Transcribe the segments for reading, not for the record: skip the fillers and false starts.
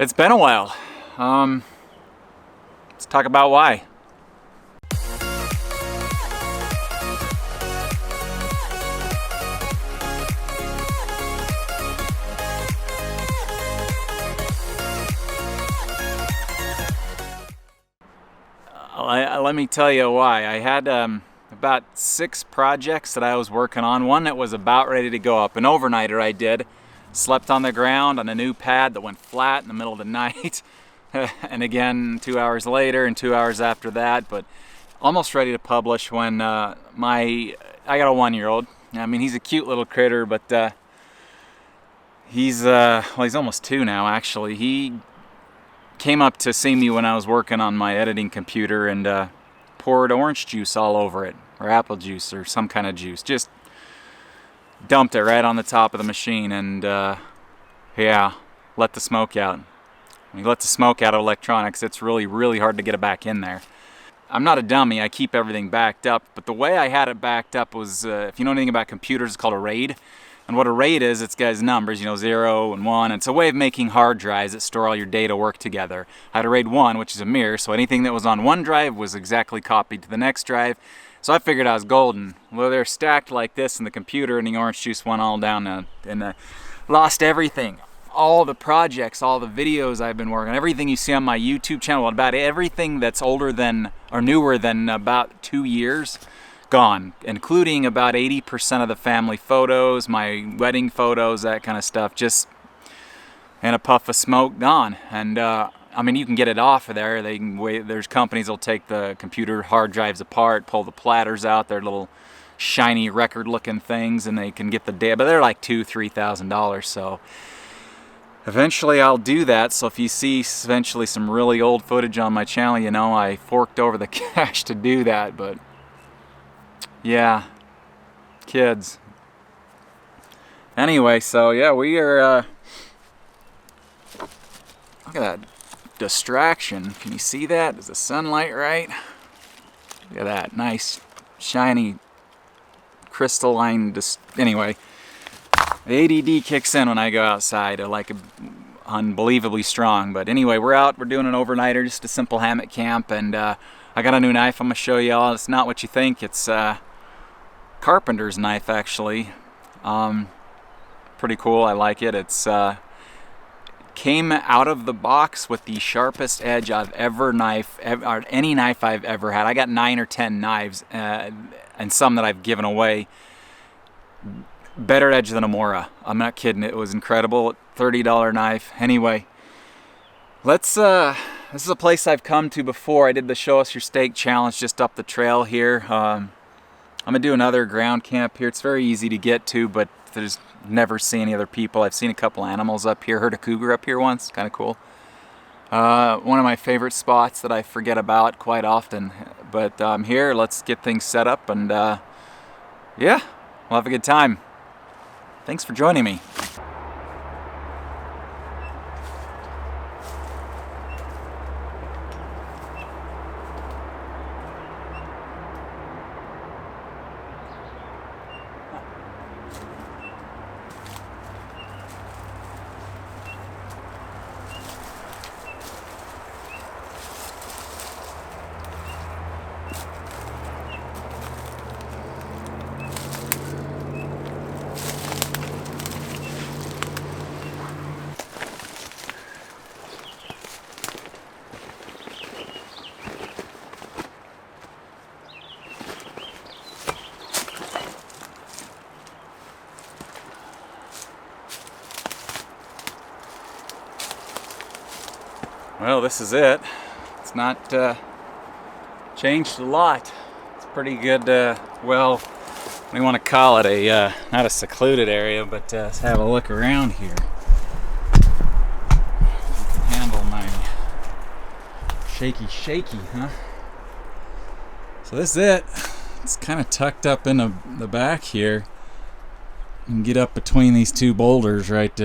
It's been a while. Let's talk about why. Let me tell you why. I had about 6 projects that I was working on. One that was about ready to go up. An overnighter I did. Slept on the ground on a new pad that went flat in the middle of the night. And again 2 hours later and 2 hours after that. But almost ready to publish when I got a 1-year-old. I mean, he's a cute little critter, but he's almost 2 now actually. He came up to see me when I was working on my editing computer and poured orange juice all over it, or apple juice, or some kind of juice. Just dumped it right on the top of the machine and yeah, let the smoke out. When you let the smoke out of electronics, it's really, really hard to get it back in there. I'm not a dummy, I keep everything backed up, but the way I had it backed up was, if you know anything about computers, it's called a RAID. And what a RAID is, it's got numbers, 0 and 1. It's a way of making hard drives that store all your data work together. I had a RAID 1, which is a mirror, so anything that was on one drive was exactly copied to the next drive. So I figured I was golden. Well, they're stacked like this in the computer, and the orange juice went all down and lost everything. All the projects, all the videos I've been working on, everything you see on my YouTube channel, about everything that's older than, or newer than about 2 years, gone, including about 80% of the family photos, my wedding photos, that kind of stuff, just in a puff of smoke, gone. And I mean, you can get it off of there. They can wait. There's companies that'll take the computer hard drives apart, pull the platters out, their little shiny record-looking things, and they can get the data. But they're like $2,000–$3,000. So eventually I'll do that. So if you see eventually some really old footage on my channel, you know I forked over the cash to do that. But yeah, kids. Anyway, so yeah, we are, look at that distraction. Can you see that? Is the sunlight right? Look at that, nice, shiny, crystalline, anyway. The ADD kicks in when I go outside, like unbelievably strong. But anyway, we're out, we're doing an overnighter, just a simple hammock camp, and I got a new knife I'm gonna show y'all. It's not what you think, it's carpenter's knife actually. Pretty cool, I like it. It's came out of the box with the sharpest edge I've ever any knife I've ever had. I got 9 or 10 knives and some that I've given away. Better edge than a Mora. I'm not kidding, it was incredible. $30 knife. Anyway, let's this is a place I've come to before. I did the Show Us Your Steak challenge just up the trail here. I'm gonna do another ground camp here. It's very easy to get to, but there's never seen any other people. I've seen a couple animals up here. Heard a cougar up here once. Kind of cool. One of my favorite spots that I forget about quite often. But I'm here. Let's get things set up, and yeah, we'll have a good time. Thanks for joining me. Well, this is it. It's not changed a lot. It's pretty good, well, we want to call it a, not a secluded area, but let's have a look around here. You can handle my shaky, huh? So this is it. It's kind of tucked up in the back here. You can get up between these two boulders right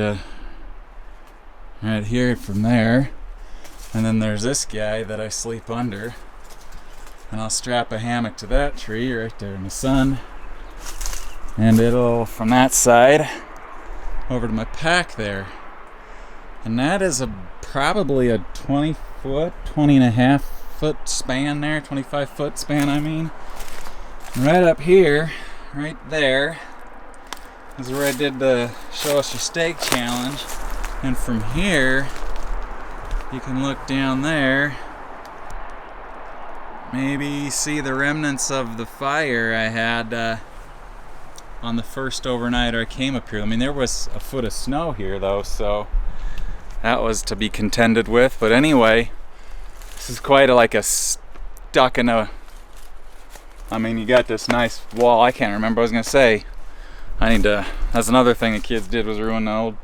here from there. And then there's this guy that I sleep under. And I'll strap a hammock to that tree right there in the sun. And it'll, from that side, over to my pack there. And that is probably a 20 and a half foot span there, 25 foot span I mean. And right up here, right there, is where I did the Show Us Your Steak challenge. And from here, you can look down there, maybe see the remnants of the fire I had on the first overnighter I came up here. I mean, there was a foot of snow here though, so that was to be contended with. But anyway, this is quite like a stuck in a, I mean, you got this nice wall. I can't remember what I was gonna say. That's another thing the kids did, was ruin the old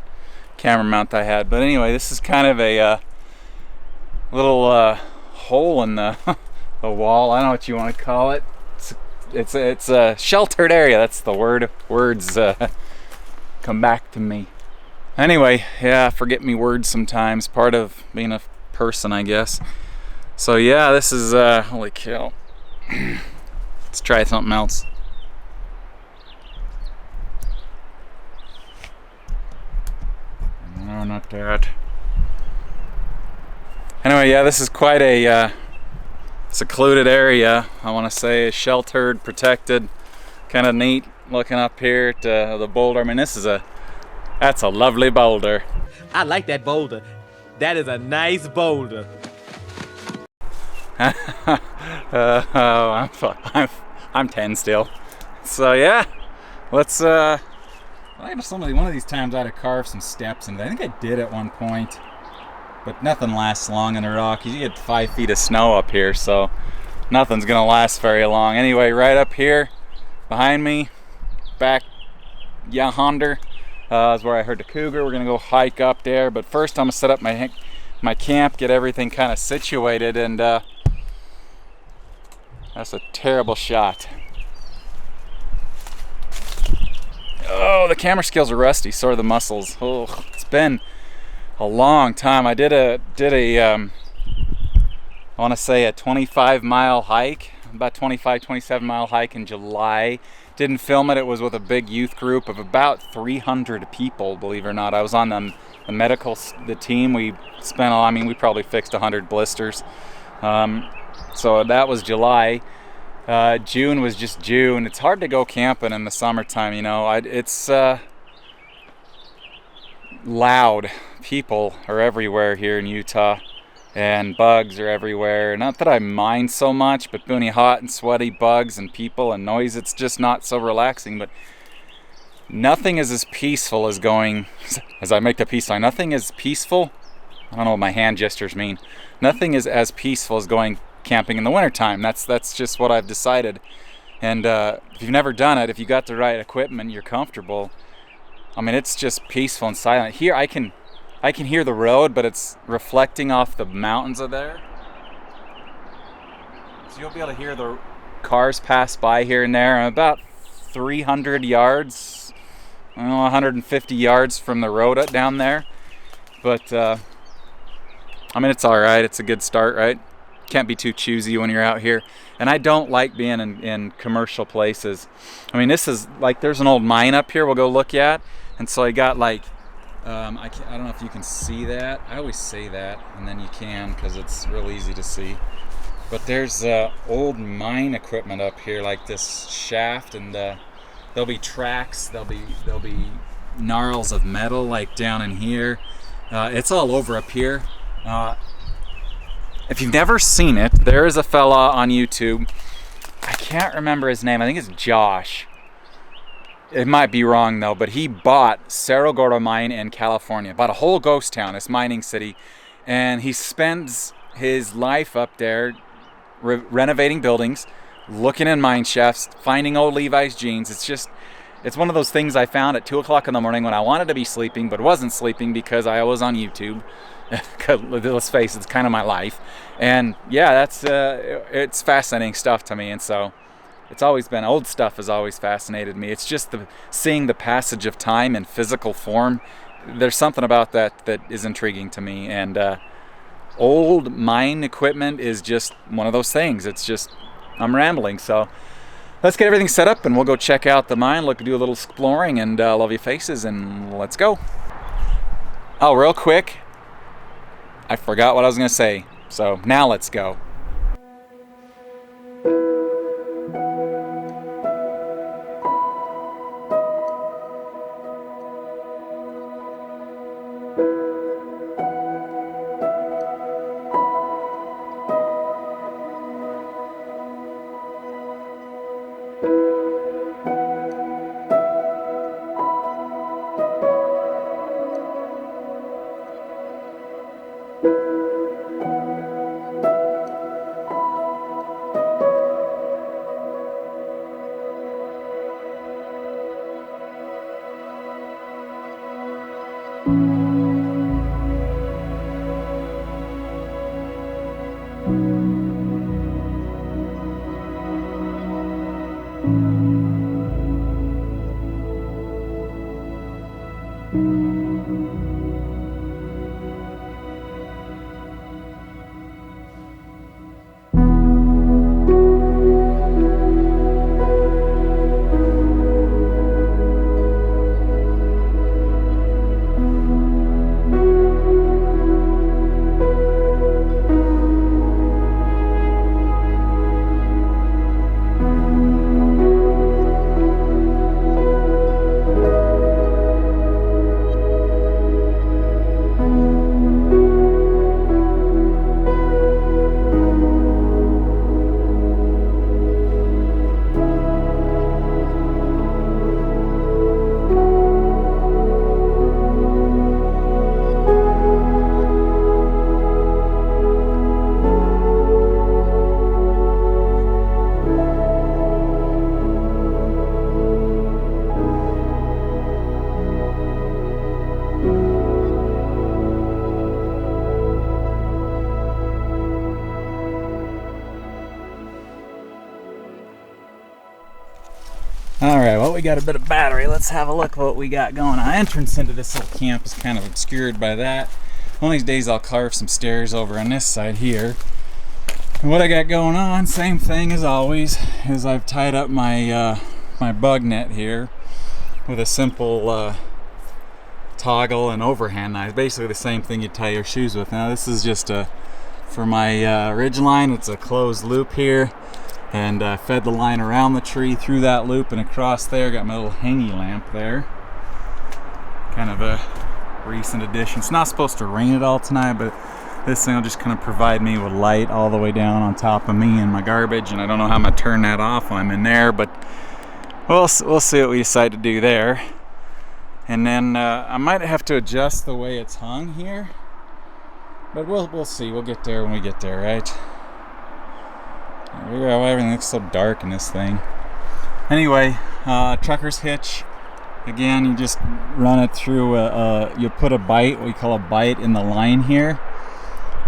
camera mount I had. But anyway, this is kind of a little hole in the the wall. I don't know what you want to call it. It's a sheltered area. That's the words come back to me. Anyway, yeah, forget me words sometimes. Part of being a person, I guess. So yeah, this is holy cow. Let's try something else. No, not that. Anyway, yeah, this is quite a secluded area. I want to say sheltered, protected, kind of neat. Looking up here at the boulder. I mean, that's a lovely boulder. I like that boulder. That is a nice boulder. I'm 10 still. So yeah, let's. One of these times I had to carve some steps, and I think I did at one point. But nothing lasts long in the Rockies. You get 5 feet of snow up here, so nothing's gonna last very long. Anyway, right up here, behind me, back yonder, is where I heard the cougar. We're gonna go hike up there, but first I'm gonna set up my camp, get everything kind of situated, and that's a terrible shot. Oh, the camera skills are rusty. So are the muscles. Oh, it's been a long time. I did a I want to say a 25-mile hike, about 27-mile hike in July. Didn't film it. It was with a big youth group of about 300 people, believe it or not. I was on the team. We spent, we probably fixed 100 blisters. So that was July. June was just June. It's hard to go camping in the summertime, you know. It's loud. People are everywhere here in Utah, and bugs are everywhere. Not that I mind so much, but when you're hot and sweaty, bugs and people and noise, it's just not so relaxing. But nothing is as peaceful as going, as I make the peace sign, nothing is peaceful. I don't know what my hand gestures mean. Nothing is as peaceful as going camping in the wintertime. That's just what I've decided. And if you've never done it, if you got the right equipment, you're comfortable. I mean, it's just peaceful and silent. Here I can hear the road, but it's reflecting off the mountains of there. So you'll be able to hear the cars pass by here and there. I'm about 300 yards, 150 yards from the road down there. But it's all right. It's a good start, right? Can't be too choosy when you're out here. And I don't like being in commercial places. I mean, this is like, there's an old mine up here we'll go look at. And so I got like, I don't know if you can see that. I always say that, and then you can, because it's real easy to see. But there's old mine equipment up here, like this shaft, and there'll be tracks, there'll be gnarls of metal like down in here. It's all over up here. If you've never seen it, there is a fella on YouTube. I can't remember his name. I think it's Josh. It might be wrong though, but he bought Cerro Gordo mine in California. Bought a whole ghost town, this mining city, and he spends his life up there renovating buildings, looking in mine shafts, finding old Levi's jeans. It's one of those things I found at 2 o'clock in the morning when I wanted to be sleeping, but wasn't sleeping because I was on YouTube. Let's face it, it's kind of my life. And yeah, it's fascinating stuff to me. And so it's always been, old stuff has always fascinated me. It's just seeing the passage of time in physical form. There's something about that is intriguing to me. And old mine equipment is just one of those things. It's just, I'm rambling. So let's get everything set up and we'll go check out the mine, do a little exploring, and love your faces, and let's go. Oh, real quick, I forgot what I was gonna say. So now let's go. Alright, well, we got a bit of battery. Let's have a look what we got going. Our entrance into this little camp is kind of obscured by that. One of these days I'll carve some stairs over on this side here. And what I got going on, same thing as always, is I've tied up my my bug net here with a simple toggle and overhand knife. Basically the same thing you tie your shoes with. Now this is just for my ridge line. It's a closed loop here. And fed the line around the tree through that loop and across there. Got my little hangy lamp there. Kind of a recent addition. It's not supposed to rain at all tonight, but this thing will just kind of provide me with light all the way down on top of me and my garbage. And I don't know how I'm gonna turn that off when I'm in there, but we'll see what we decide to do there. And then I might have to adjust the way it's hung here, but we'll see. We'll get there when we get there, right? Everything looks so dark in this thing. Anyway, trucker's hitch. Again, you just run it through. You put a bite, what we call a bite, in the line here.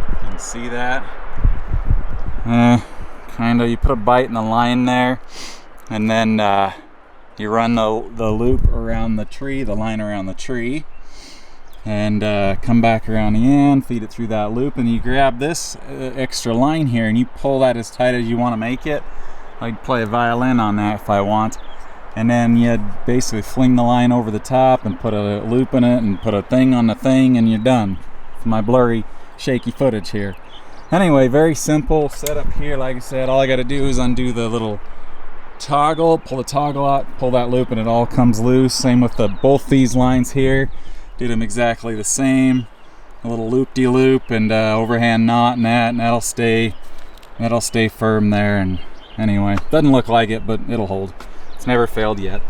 You can see that. Kind of. You put a bite in the line there, and then you run the loop around the tree, the line around the tree, and come back around the end, feed it through that loop, and you grab this extra line here and you pull that as tight as you want to make it. I'd play a violin on that if I want. And then you basically fling the line over the top and put a loop in it and put a thing on the thing, and you're done. For my blurry, shaky footage here. Anyway, very simple setup here. Like I said, all I got to do is undo the little toggle, pull the toggle out, pull that loop, and it all comes loose. Same with both these lines here. Did them exactly the same. A little loop-de-loop and overhand knot and that'll stay firm there. And anyway, doesn't look like it, but it'll hold. It's never failed yet.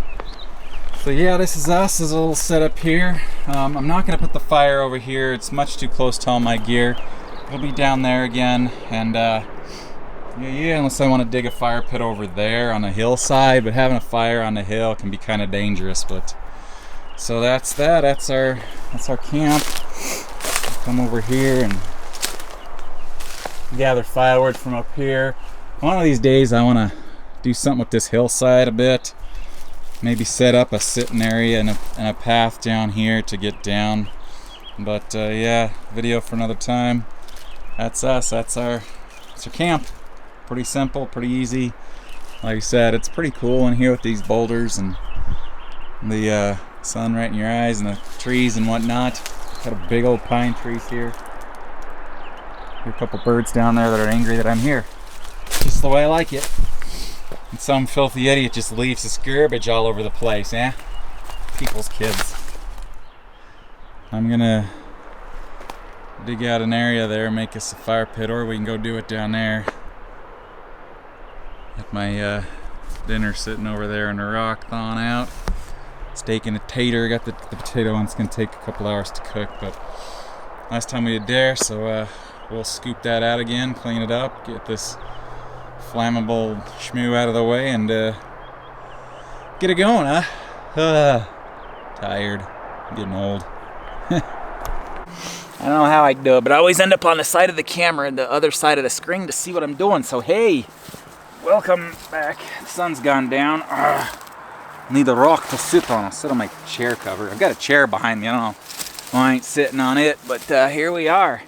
So yeah, this is us. This is a little setup here. I'm not going to put the fire over here. It's much too close to all my gear. It'll be down there again. And yeah, unless I want to dig a fire pit over there on the hillside. But having a fire on the hill can be kind of dangerous. But so that's that. That's our camp. Come over here and gather firewood from up here. One of these days I want to do something with this hillside a bit. Maybe set up a sitting area and a path down here to get down. But yeah, video for another time. That's us. That's our camp. Pretty simple, pretty easy. Like I said, it's pretty cool in here with these boulders and the sun right in your eyes and the trees and whatnot. Got a big old pine trees here. Hear a couple birds down there that are angry that I'm here. Just the way I like it. And some filthy idiot just leaves this garbage all over the place, eh? People's kids. I'm gonna dig out an area there, make us a fire pit, or we can go do it down there. Got my dinner sitting over there in the rock, thawing out. Steak and a tater. Got the potato one's gonna take a couple hours to cook, but last time we did there, so we'll scoop that out again, clean it up, get this flammable schmoo out of the way, and get it going, huh? Tired. I'm getting old. I don't know how I do it, but I always end up on the side of the camera and the other side of the screen to see what I'm doing. So hey, welcome back. The sun's gone down. Need a rock to sit on. I'll sit on my chair cover. I've got a chair behind me. I don't know why I ain't sitting on it, but here we are.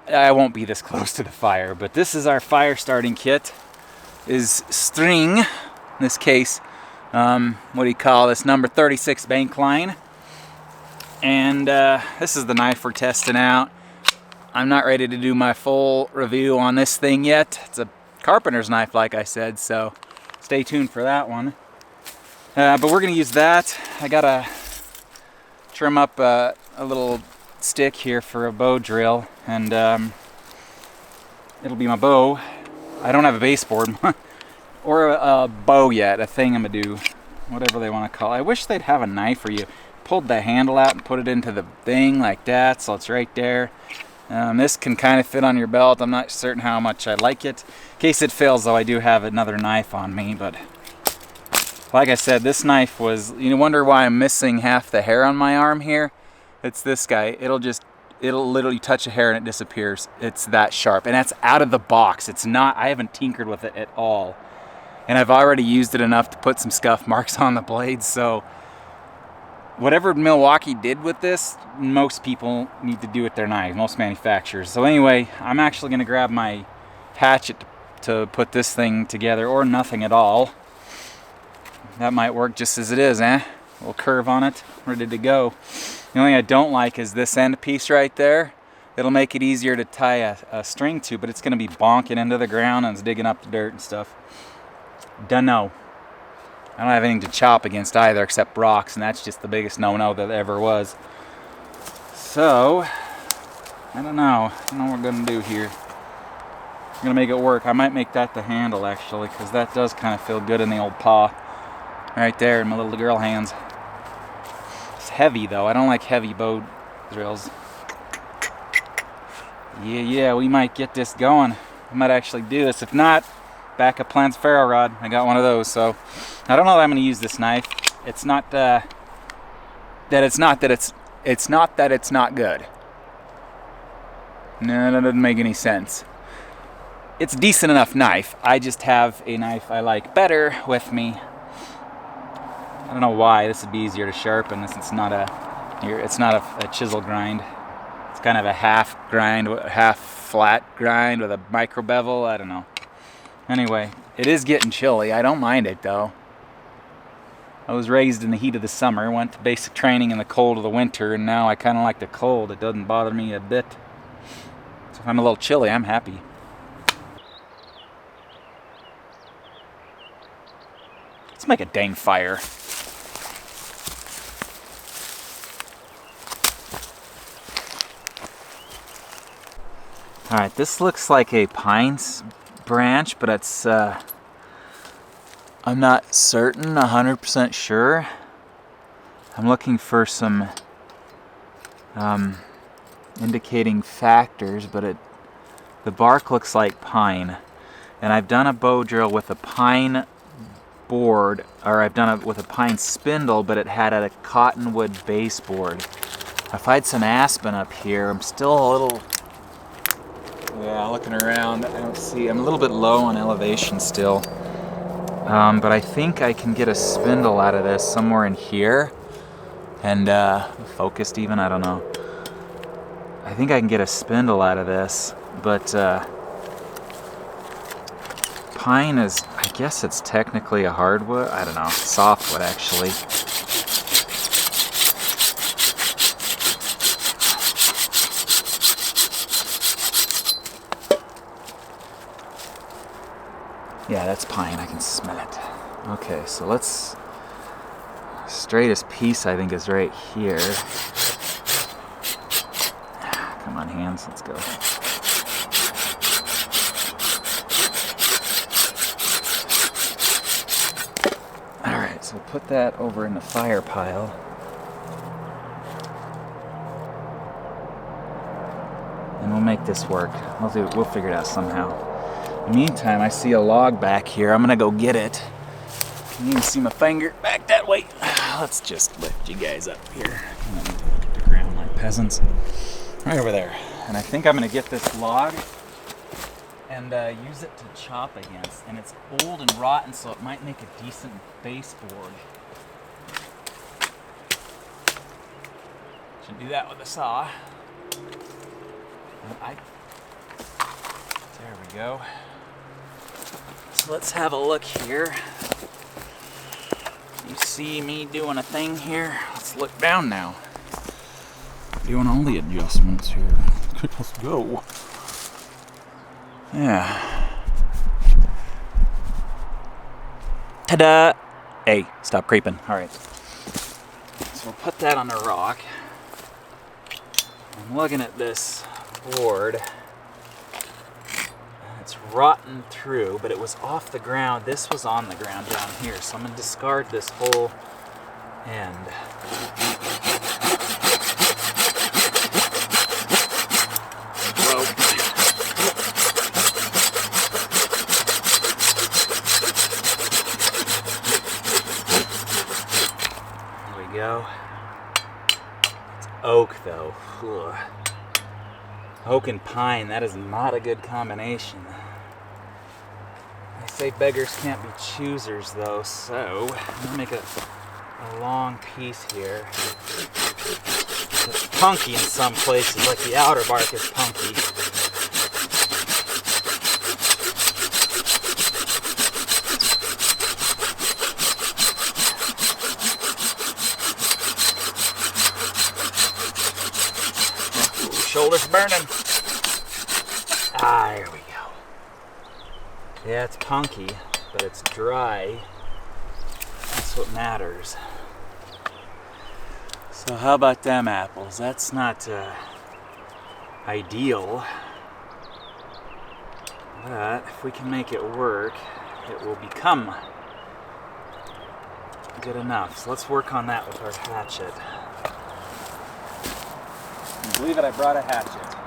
I won't be this close to the fire, but this is our fire starting kit. Is string, in this case, what do you call this? Number 36 bank line. And this is the knife we're testing out. I'm not ready to do my full review on this thing yet. It's a carpenter's knife, like I said, so stay tuned for that one. But we're gonna use that. I gotta trim up a little stick here for a bow drill, and it'll be my bow. I don't have a baseboard or a bow yet, a thing I'm gonna do, whatever they want to call it. I wish they'd have a knife where you pulled the handle out and put it into the thing like that, so it's right there. This can kind of fit on your belt. I'm not certain how much I like it. In case it fails, though, I do have another knife on me, but like I said, this knife was, you wonder why I'm missing half the hair on my arm here? It's this guy. It'll literally touch a hair and it disappears. It's that sharp, and that's out of the box. It's not, I haven't tinkered with it at all. And I've already used it enough to put some scuff marks on the blades, so whatever Milwaukee did with this, most people need to do with their knife, most manufacturers. So anyway, I'm actually going to grab my hatchet to put this thing together, or nothing at all. That might work just as it is, eh? A little curve on it, ready to go. The only thing I don't like is this end piece right there. It'll make it easier to tie a string to, but it's going to be bonking into the ground and it's digging up the dirt and stuff. Dunno. I don't have anything to chop against either except rocks, and that's just the biggest no-no that ever was. So, I don't know. I don't know what we're going to do here. I'm going to make it work. I might make that the handle, actually, because that does kind of feel good in the old paw. Right there in my little girl hands. It's heavy, though. I don't like heavy bow drills. Yeah, we might get this going. I might actually do this. If not, backup plan's ferro rod. I got one of those, so I don't know that I'm going to use this knife. It's not that it's not good. No, that doesn't make any sense. It's a decent enough knife. I just have a knife I like better with me. I don't know why. This would be easier to sharpen. It's not a chisel grind. It's kind of a half grind, half flat grind with a micro bevel. I don't know. Anyway, it is getting chilly. I don't mind it, though. I was raised in the heat of the summer, went to basic training in the cold of the winter, and now I kind of like the cold. It doesn't bother me a bit. So if I'm a little chilly, I'm happy. Let's make a dang fire. Alright, this looks like a pine branch, but it's, I'm not certain, 100% sure. I'm looking for some indicating factors, but the bark looks like pine. And I've done a bow drill with a pine board, or I've done it with a pine spindle, but it had a cottonwood baseboard. If I had some aspen up here, I'm still a little... Yeah, looking around, I don't see, I'm a little bit low on elevation still. But I think I can get a spindle out of this somewhere in here. And, focused even, I don't know. I think I can get a spindle out of this, but, pine is, I guess it's technically a hardwood, I don't know, softwood actually. Yeah, that's pine. I can smell it. Okay, so let's... Straightest piece, I think, is right here. Come on, hands. Let's go. Alright, so put that over in the fire pile. And we'll make this work. We'll figure it out somehow. In the meantime, I see a log back here. I'm gonna go get it. Can you even see my finger back that way? Let's just lift you guys up here. Look at the ground like peasants. Right over there. And I think I'm gonna get this log and use it to chop against. And it's old and rotten, so it might make a decent baseboard. Should do that with a saw. There we go. So let's have a look here. You see me doing a thing here? Let's look down now. Doing all the adjustments here. Let's go. Yeah. Ta-da! Hey, stop creeping. All right. So we'll put that on the rock. I'm looking at this board. It's rotten through, but it was off the ground. This was on the ground down here, so I'm gonna discard this whole end. Whoa. There we go. It's oak though. Ugh. Oak and pine, that is not a good combination. They say beggars can't be choosers though, so I'm gonna make a long piece here. It's punky in some places, like the outer bark is punky. Shoulders burning. Ah, here we go. Yeah, it's punky, but it's dry. That's what matters. So how about them apples? That's not ideal. But if we can make it work, it will become good enough. So let's work on that with our hatchet. Believe it, I brought a hatchet.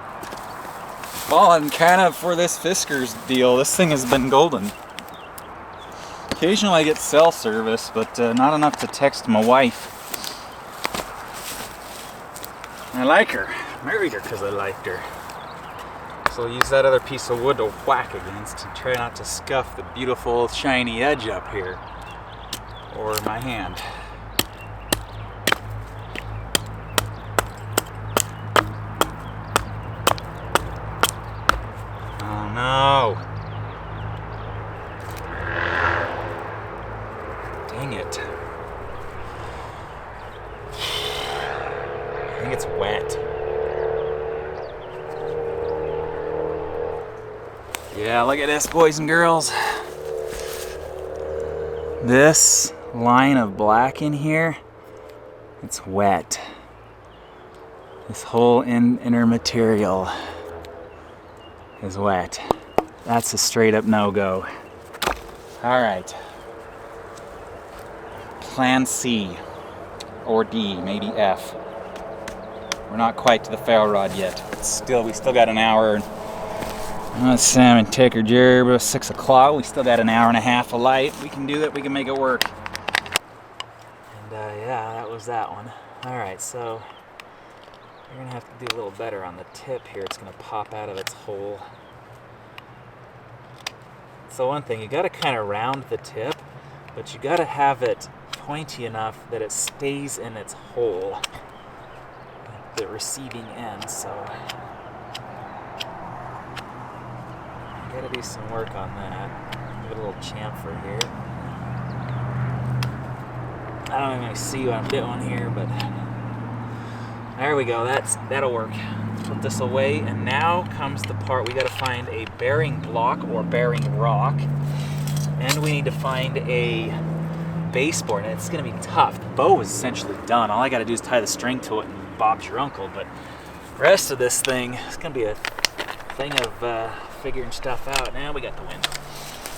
Well, and kind of for this Fisker's deal, this thing has been golden. Occasionally I get cell service, but not enough to text my wife. I like her. Married her because I liked her. So I'll use that other piece of wood to whack against and try not to scuff the beautiful shiny edge up here. Or my hand. No. Dang it. I think it's wet. Yeah, look at this, boys and girls. This line of black in here, it's wet. This whole inner material is wet. That's a straight up no-go. All right. Plan C or D, maybe F. We're not quite to the ferro rod yet. We still got an hour. Sam and Tick or Jerry, but 6 o'clock. We still got an hour and a half of light. We can do that. We can make it work. And yeah, that was that one. All right, so you're gonna have to do a little better on the tip here. It's gonna pop out of its hole. So one thing, you gotta kind of round the tip, but you gotta have it pointy enough that it stays in its hole, the receiving end. So you gotta do some work on that. Give it a little chamfer here. I don't even see what I'm doing here, but there we go. That'll work. Let's put this away, and now comes the part we got to find a bearing block or bearing rock. And we need to find a baseboard, and it's gonna be tough. The bow is essentially done. All I gotta do is tie the string to it and Bob's your uncle, but the rest of this thing is gonna be a thing of figuring stuff out. Now we got the wind.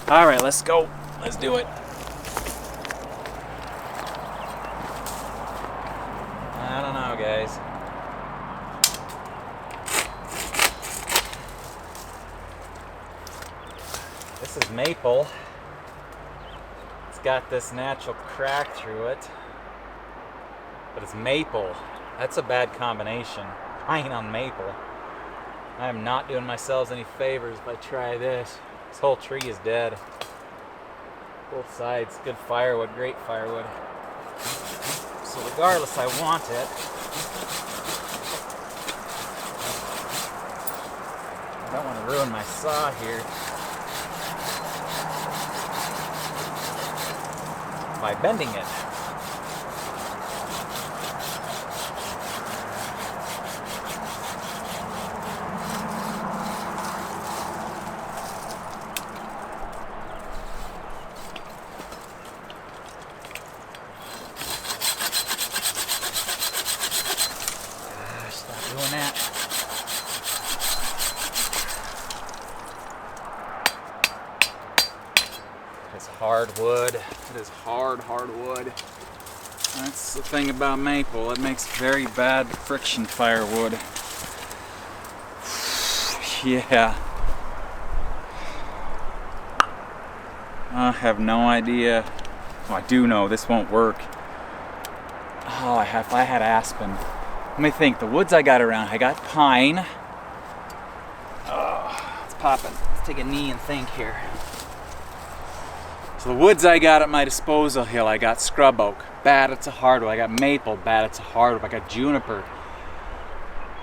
All right, let's go. Let's do it. I don't know, guys. This is maple. It's got this natural crack through it, but it's maple. That's a bad combination. Pine on maple. I am not doing myself any favors if I try this. This whole tree is dead. Both sides, good firewood, great firewood. So regardless, I want it. I don't want to ruin my saw here by bending it. Stop doing that. It's hardwood. It is hardwood. That's the thing about maple. It makes very bad friction firewood. Yeah. I have no idea. Oh, I do know this won't work. Oh, if I had aspen. Let me think. The woods I got around. I got pine. Oh, it's popping. Let's take a knee and think here. So the woods I got at my disposal here, I got scrub oak, bad, it's a hardwood. I got maple, bad, it's a hardwood. I got juniper,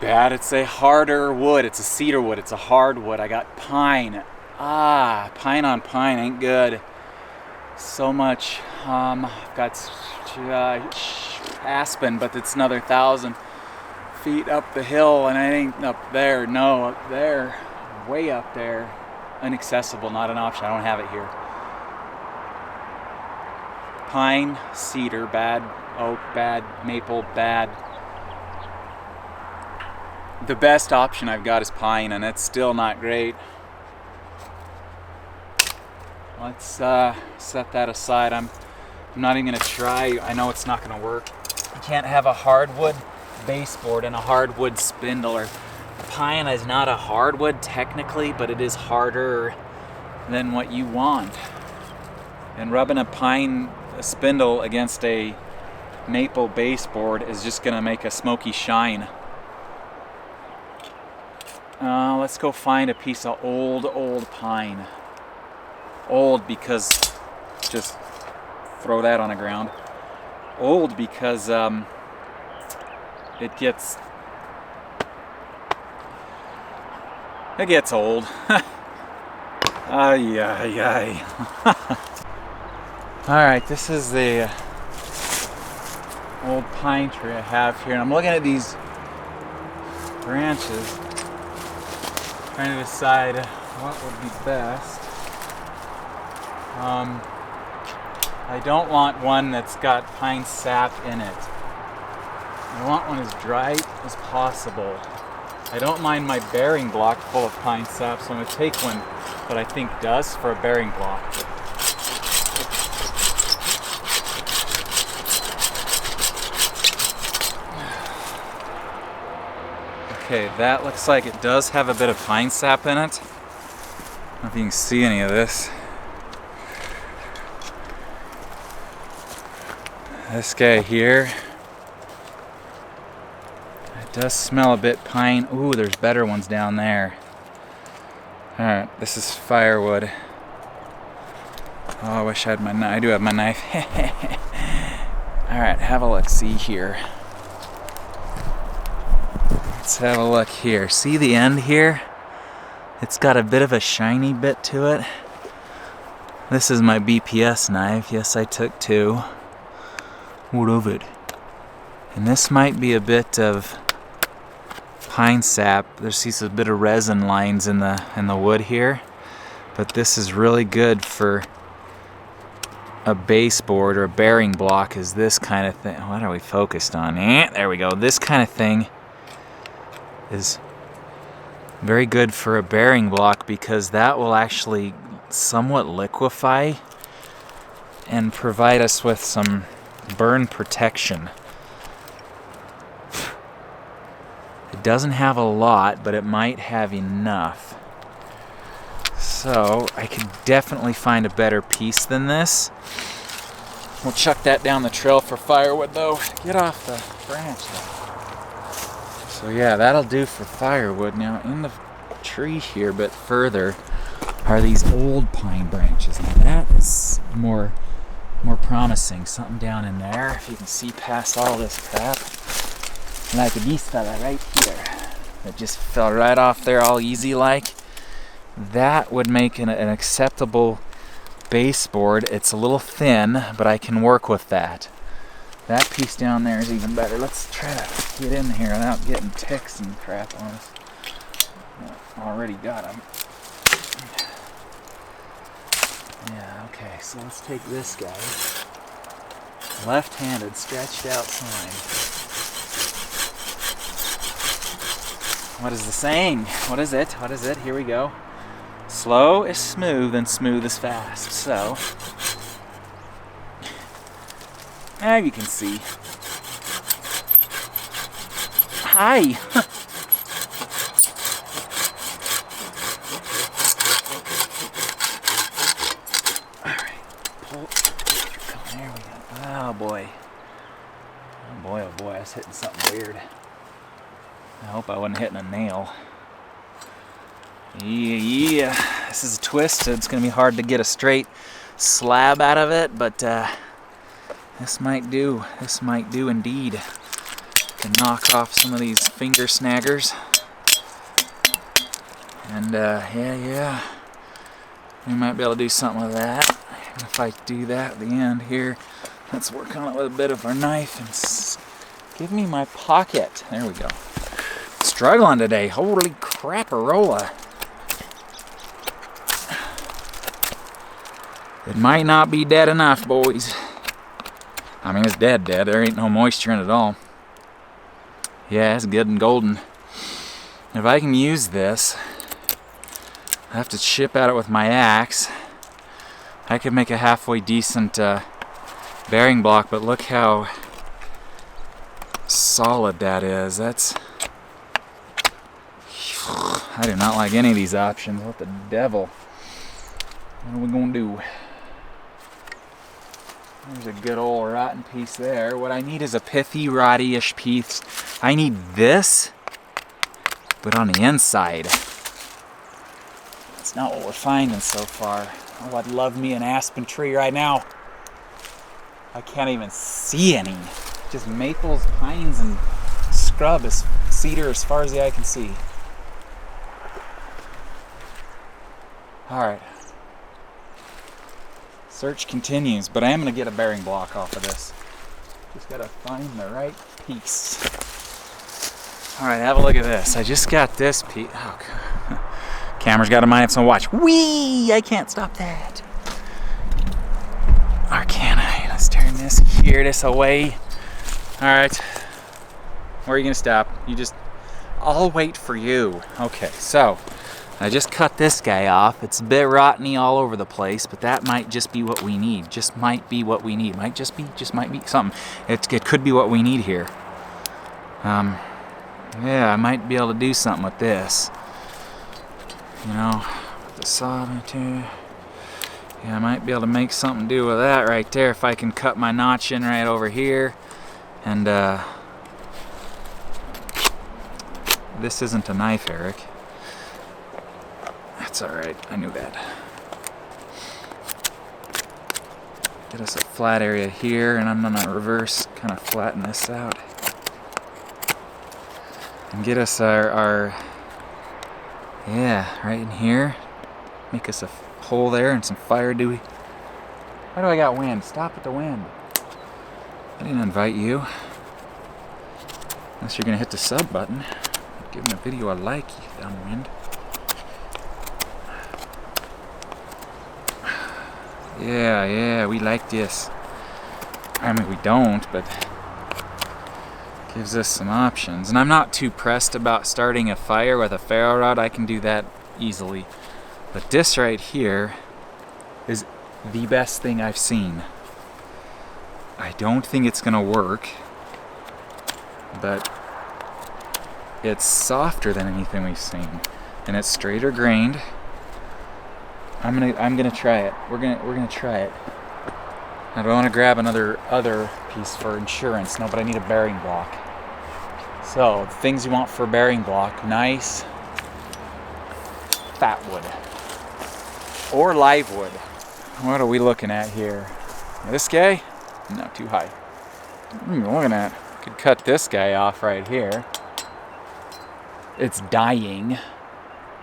bad, it's a harder wood. It's a cedar wood, it's a hardwood. I got pine. Pine on pine ain't good. So much. I've got aspen, but it's another 1,000 feet up the hill, and I ain't up there. No, up there, way up there. Inaccessible, not an option. I don't have it here. Pine, cedar, bad. Oak, bad. Maple, bad. The best option I've got is pine, and it's still not great. Let's set that aside. I'm not even gonna try. I know it's not gonna work. You can't have a hardwood baseboard and a hardwood spindle. Or pine is not a hardwood technically, but it is harder than what you want. And rubbing a pine spindle against a maple baseboard is just gonna make a smoky shine. Let's go find a piece of old pine. Old because, just throw that on the ground. Old because it gets old. Ay, ay, ay. Alright, this is the old pine tree I have here, and I'm looking at these branches, trying to decide what would be best. I don't want one that's got pine sap in it. I want one as dry as possible. I don't mind my bearing block full of pine sap, so I'm going to take one that I think does for a bearing block. Okay, that looks like it does have a bit of pine sap in it. I don't know if you can see any of this. This guy here, it does smell a bit pine. Ooh, there's better ones down there. Alright, this is firewood. Oh, I wish I had my knife. I do have my knife. Alright, have a look. See here. Let's have a look here. See the end here? It's got a bit of a shiny bit to it. This is my BPS knife. Yes, I took two. What of it? And this might be a bit of pine sap. There's a bit of resin lines in the wood here, but this is really good for a baseboard or a bearing block is this kind of thing. What are we focused on? There we go. This kind of thing is very good for a bearing block because that will actually somewhat liquefy and provide us with some burn protection. It doesn't have a lot, but it might have enough. So I could definitely find a better piece than this. We'll chuck that down the trail for firewood though. Get off the branch though. So yeah, that'll do for firewood. Now in the tree here a bit further are these old pine branches. Now that is more promising. Something down in there, if you can see past all this crap. Like this fella right here that just fell right off there all easy like. That would make an acceptable baseboard. It's a little thin, but I can work with that. That piece down there is even better. Let's try to get in here without getting ticks and crap on us. Already got them. Yeah, okay, so let's take this guy. Left-handed, stretched out sign. What is the saying? What is it? What is it? Here we go. Slow is smooth and smooth is fast. So, you can see. Hi! Alright, pull. There we go. Oh boy. Oh boy, I was hitting something weird. I hope I wasn't hitting a nail. Yeah, this is a twist. It's going to be hard to get a straight slab out of it, but this might do. This might do indeed. Can knock off some of these finger snaggers. And yeah, we might be able to do something with that. And if I do that at the end here, let's work on it with a bit of our knife and give me my pocket. There we go. Struggling today. Holy craparola. It might not be dead enough, boys. I mean, it's dead. There ain't no moisture in it at all. Yeah, it's good and golden. If I can use this, I have to chip at it with my axe. I could make a halfway decent bearing block, but look how solid that is. That's... I do not like any of these options. What the devil? What are we gonna do? There's a good old rotten piece there. What I need is a pithy, rotty-ish piece. I need this, but on the inside. That's not what we're finding so far. Oh, I'd love me an aspen tree right now. I can't even see any. Just maples, pines, and scrub, cedar as far as the eye can see. Alright. Search continues, but I am going to get a bearing block off of this. Just got to find the right piece. Alright, have a look at this. I just got this piece. Oh, God. Camera's got a mind its own watch. Whee! I can't stop that. Or can I? Let's turn this away. Alright. Where are you going to stop? I'll wait for you. Okay, so I just cut this guy off. It's a bit rotteny all over the place, but that might just be what we need. Just might be what we need. Might be something. It could be what we need here. Yeah, I might be able to do something with this. You know, with the saw too. Yeah, I might be able to make something do with that right there if I can cut my notch in right over here. And this isn't a knife, Eric. That's alright, I knew that. Get us a flat area here, and I'm gonna reverse, kind of flatten this out. And get us our yeah, right in here. Make us a hole there and some fire dewy. Why do I got wind? Stop with the wind. I didn't invite you. Unless you're gonna hit the sub button. Give me a video a like, you downwind. Yeah, we like this. I mean, we don't, but gives us some options. And I'm not too pressed about starting a fire with a ferro rod. I can do that easily. But this right here is the best thing I've seen. I don't think it's gonna work, but it's softer than anything we've seen, and it's straighter grained. I'm gonna try it. We're gonna try it. I don't want to grab other piece for insurance. No, but I need a bearing block. So the things you want for a bearing block: nice fat wood or live wood. What are we looking at here? This guy? No, too high. What are you looking at? Could cut this guy off right here. It's dying.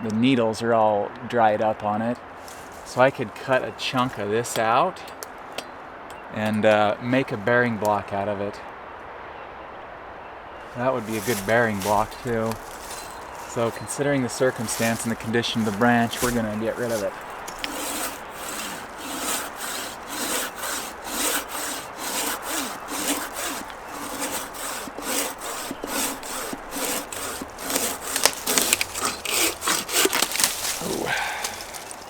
The needles are all dried up on it. So I could cut a chunk of this out and make a bearing block out of it. That would be a good bearing block too. So considering the circumstance and the condition of the branch, we're gonna get rid of it.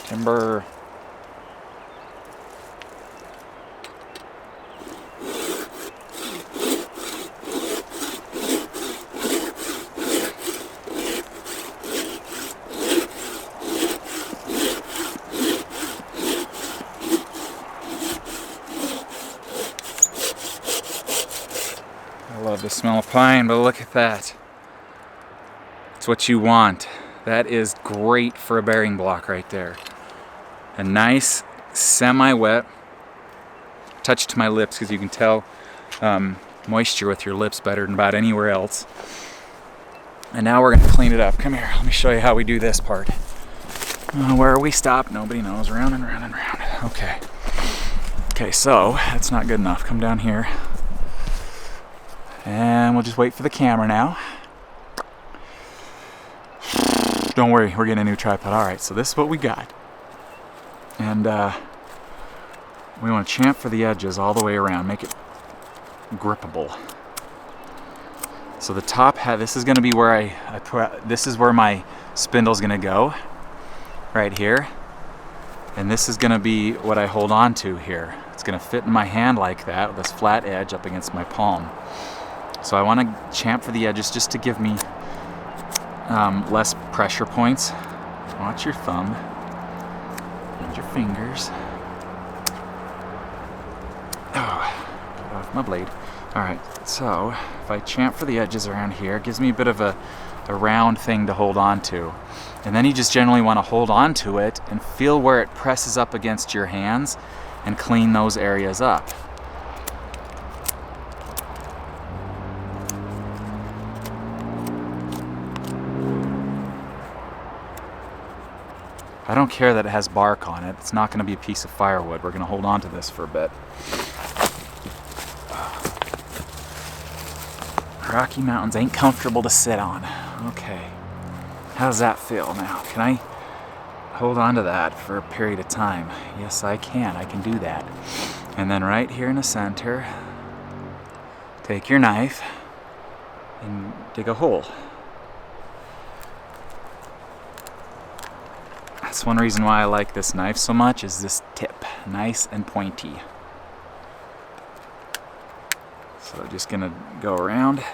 Timber. I love the smell of pine, but look at that. It's what you want. That is great for a bearing block right there. A nice semi-wet touch to my lips, because you can tell moisture with your lips better than about anywhere else. And now we're going to clean it up. Come here, let me show you how we do this part. Where we stop, nobody knows. Round and round and round. Okay. Okay, so that's not good enough. Come down here. And we'll just wait for the camera now. Don't worry, we're getting a new tripod. All right, so this is what we got. And we want to chamfer the edges all the way around, make it grippable. So the top hat, this is going to be where this is where my spindle's going to go, right here. And this is going to be what I hold on to here. It's going to fit in my hand like that, with this flat edge up against my palm. So I want to chamfer the edges just to give me less pressure points. Watch your thumb and your fingers. Oh, get off my blade. All right, so if I chamfer the edges around here, it gives me a bit of a round thing to hold on to. And then you just generally want to hold on to it and feel where it presses up against your hands and clean those areas up. I don't care that it has bark on it. It's not going to be a piece of firewood. We're going to hold on to this for a bit. Rocky Mountains ain't comfortable to sit on. Okay. How does that feel now? Can I hold on to that for a period of time? Yes, I can. I can do that. And then right here in the center, take your knife and dig a hole. That's one reason why I like this knife so much, is this tip. Nice and pointy. So just gonna go around.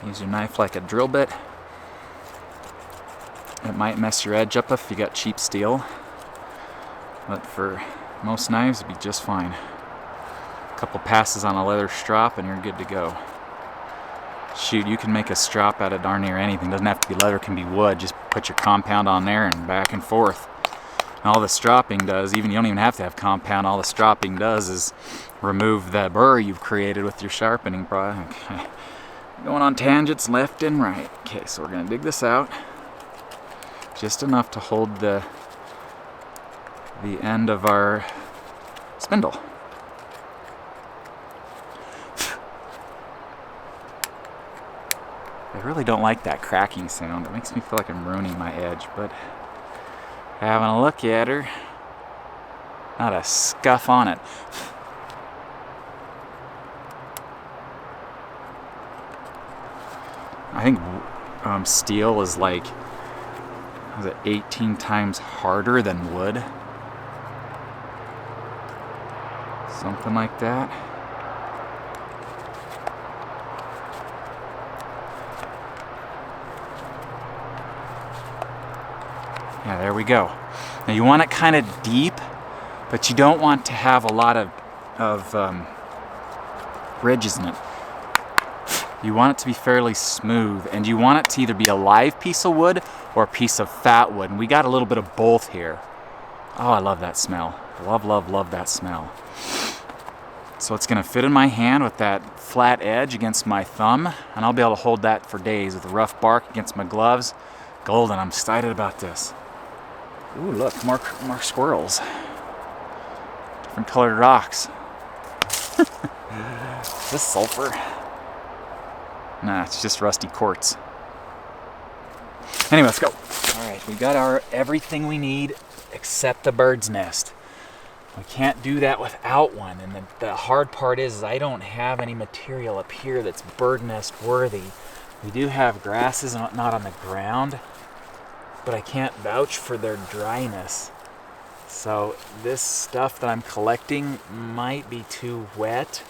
Use your knife like a drill bit. It might mess your edge up if you got cheap steel, but for most knives it'd be just fine. A couple passes on a leather strop and you're good to go. Shoot, you can make a strop out of darn near anything. Doesn't have to be leather, it can be wood. Just put your compound on there and back and forth. And all the stropping does, you don't even have to have compound, all the stropping does is remove the burr you've created with your sharpening product. Okay. Going on tangents left and right. Okay, so we're gonna dig this out. Just enough to hold the end of our spindle. I really don't like that cracking sound. It makes me feel like I'm ruining my edge, but having a look at her, Not a scuff on it. I think steel is like, was it 18 times harder than wood? Something like that. Yeah, there we go. Now you want it kind of deep, but you don't want to have a lot of ridges in it. You want it to be fairly smooth, and you want it to either be a live piece of wood or a piece of fat wood, and we got a little bit of both here. Oh, I love that smell. Love, love, love that smell. So it's gonna fit in my hand with that flat edge against my thumb, and I'll be able to hold that for days with the rough bark against my gloves. Golden, I'm excited about this. Ooh, look, more squirrels. Different colored rocks. Is this sulfur? Nah, it's just rusty quartz. Anyway, let's go. All right, we got our everything we need except the bird's nest. We can't do that without one, and the hard part is I don't have any material up here that's bird nest worthy. We do have grasses not on the ground, but I can't vouch for their dryness. So this stuff that I'm collecting might be too wet,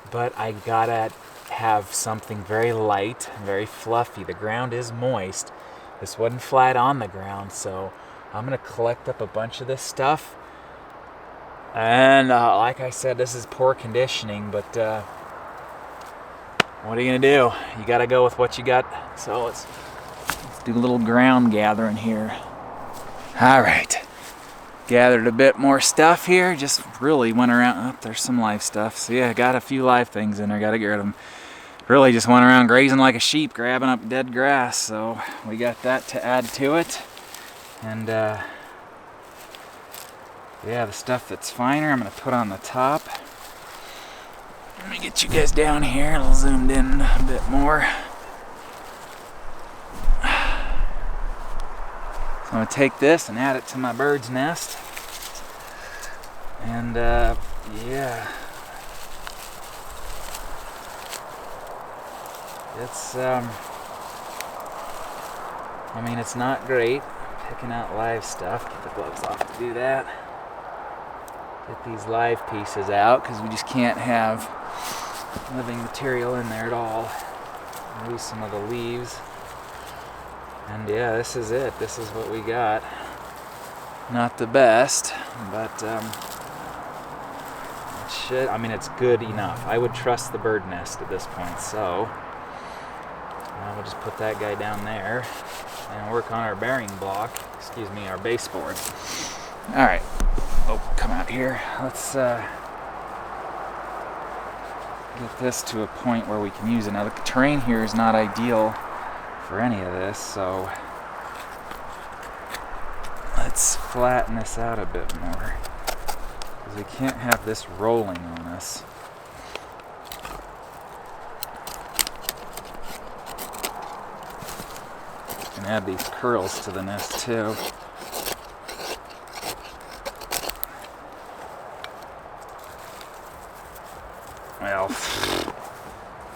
but I gotta have something very light, very fluffy. The ground is moist. This wasn't flat on the ground, so I'm gonna collect up a bunch of this stuff. And like I said, this is poor conditioning, but what are you gonna do? You gotta go with what you got. So let's do a little ground gathering here. All right, gathered a bit more stuff here. Just really went around. Oh, there's some live stuff. So yeah, got a few live things in there. Got to get rid of them. Really just went around grazing like a sheep, grabbing up dead grass. So we got that to add to it. And yeah, the stuff that's finer, I'm gonna put on the top. Let me get you guys down here. A little zoomed in a bit more. So I'm gonna take this and add it to my bird's nest. And yeah, it's I mean, it's not great picking out live stuff. Get the gloves off to do that. Get these live pieces out because we just can't have living material in there at all. Lose some of the leaves. And yeah, this is it. This is what we got. Not the best, but it should, I mean, it's good enough. I would trust the bird nest at this point, so we'll just put that guy down there and work on our bearing block, excuse me, our baseboard. All right, oh, come out here. Let's get this to a point where we can use it. Now the terrain here is not ideal for any of this, so let's flatten this out a bit more because we can't have this rolling on us. And add these curls to the nest too. Well,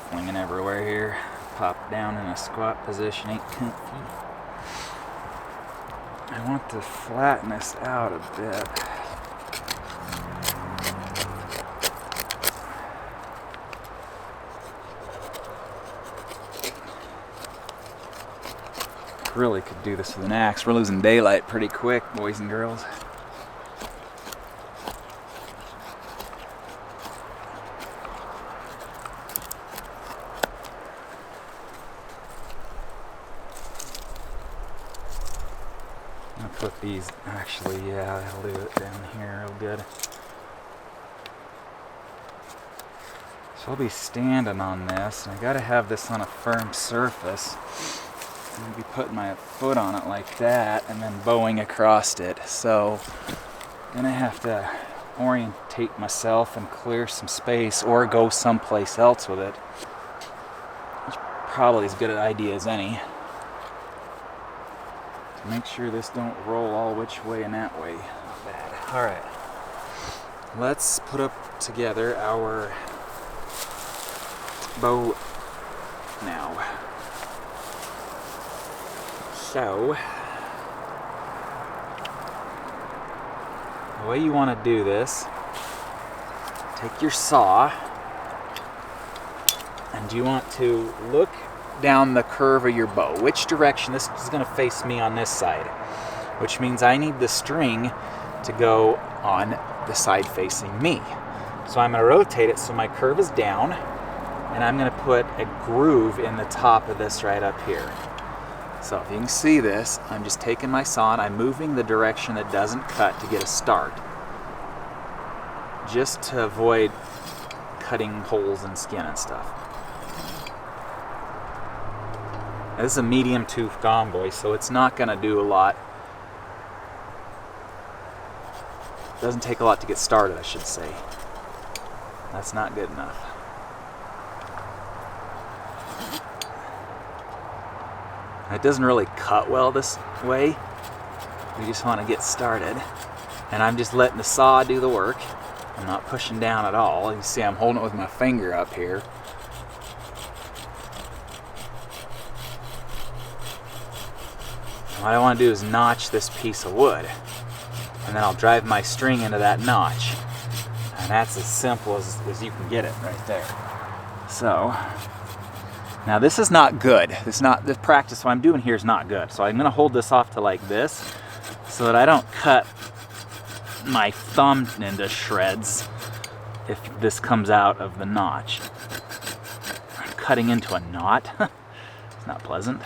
flinging everywhere here. Pop down in a squat position, ain't comfy. I want to flatten this out a bit. Really could do this with an axe. We're losing daylight pretty quick, boys and girls. I'll put these, actually, yeah, I'll do it down here real good. So I'll be standing on this, and I gotta have this on a firm surface. I'm gonna be putting my foot on it like that, and then bowing across it. So I'm gonna have to orientate myself and clear some space, or go someplace else with it. It's probably as good an idea as any. Make sure this don't roll all which way and that way. Not bad. All right. let's put up together our bow now. So, the way you want to do this, take your saw, and you want to look down the curve of your bow. Which direction? This is going to face me on this side, which means I need the string to go on the side facing me. So I'm going to rotate it so my curve is down, and I'm going to put a groove in the top of this right up here. So if you can see this, I'm just taking my saw and I'm moving the direction that doesn't cut to get a start, just to avoid cutting holes in skin and stuff. This is a medium tooth gomboy, so it's not going to do a lot. It doesn't take a lot to get started, I should say. That's not good enough. It doesn't really cut well this way. We just want to get started. And I'm just letting the saw do the work. I'm not pushing down at all. You see I'm holding it with my finger up here. What I want to do is notch this piece of wood. And then I'll drive my string into that notch. And that's as simple as you can get it right there. So, now this is not good. The practice what I'm doing here is not good. So I'm going to hold this off to like this so that I don't cut my thumb into shreds if this comes out of the notch. I'm cutting into a knot. It's not pleasant.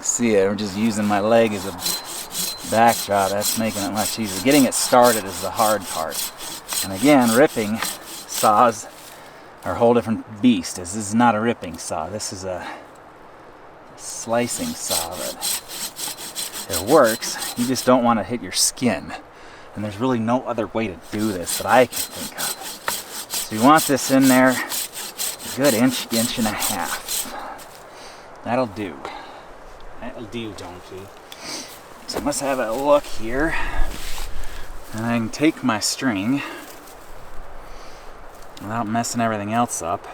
See it, I'm just using my leg as a backdrop. That's making it much easier. Getting it started is the hard part. And again, ripping saws are a whole different beast. This is not a ripping saw. This is a slicing saw that it works. You just don't want to hit your skin. And there's really no other way to do this that I can think of. So you want this in there a good inch, inch and a half. That'll do. That'll do, donkey. So let's have a look here. And I can take my string without messing everything else up.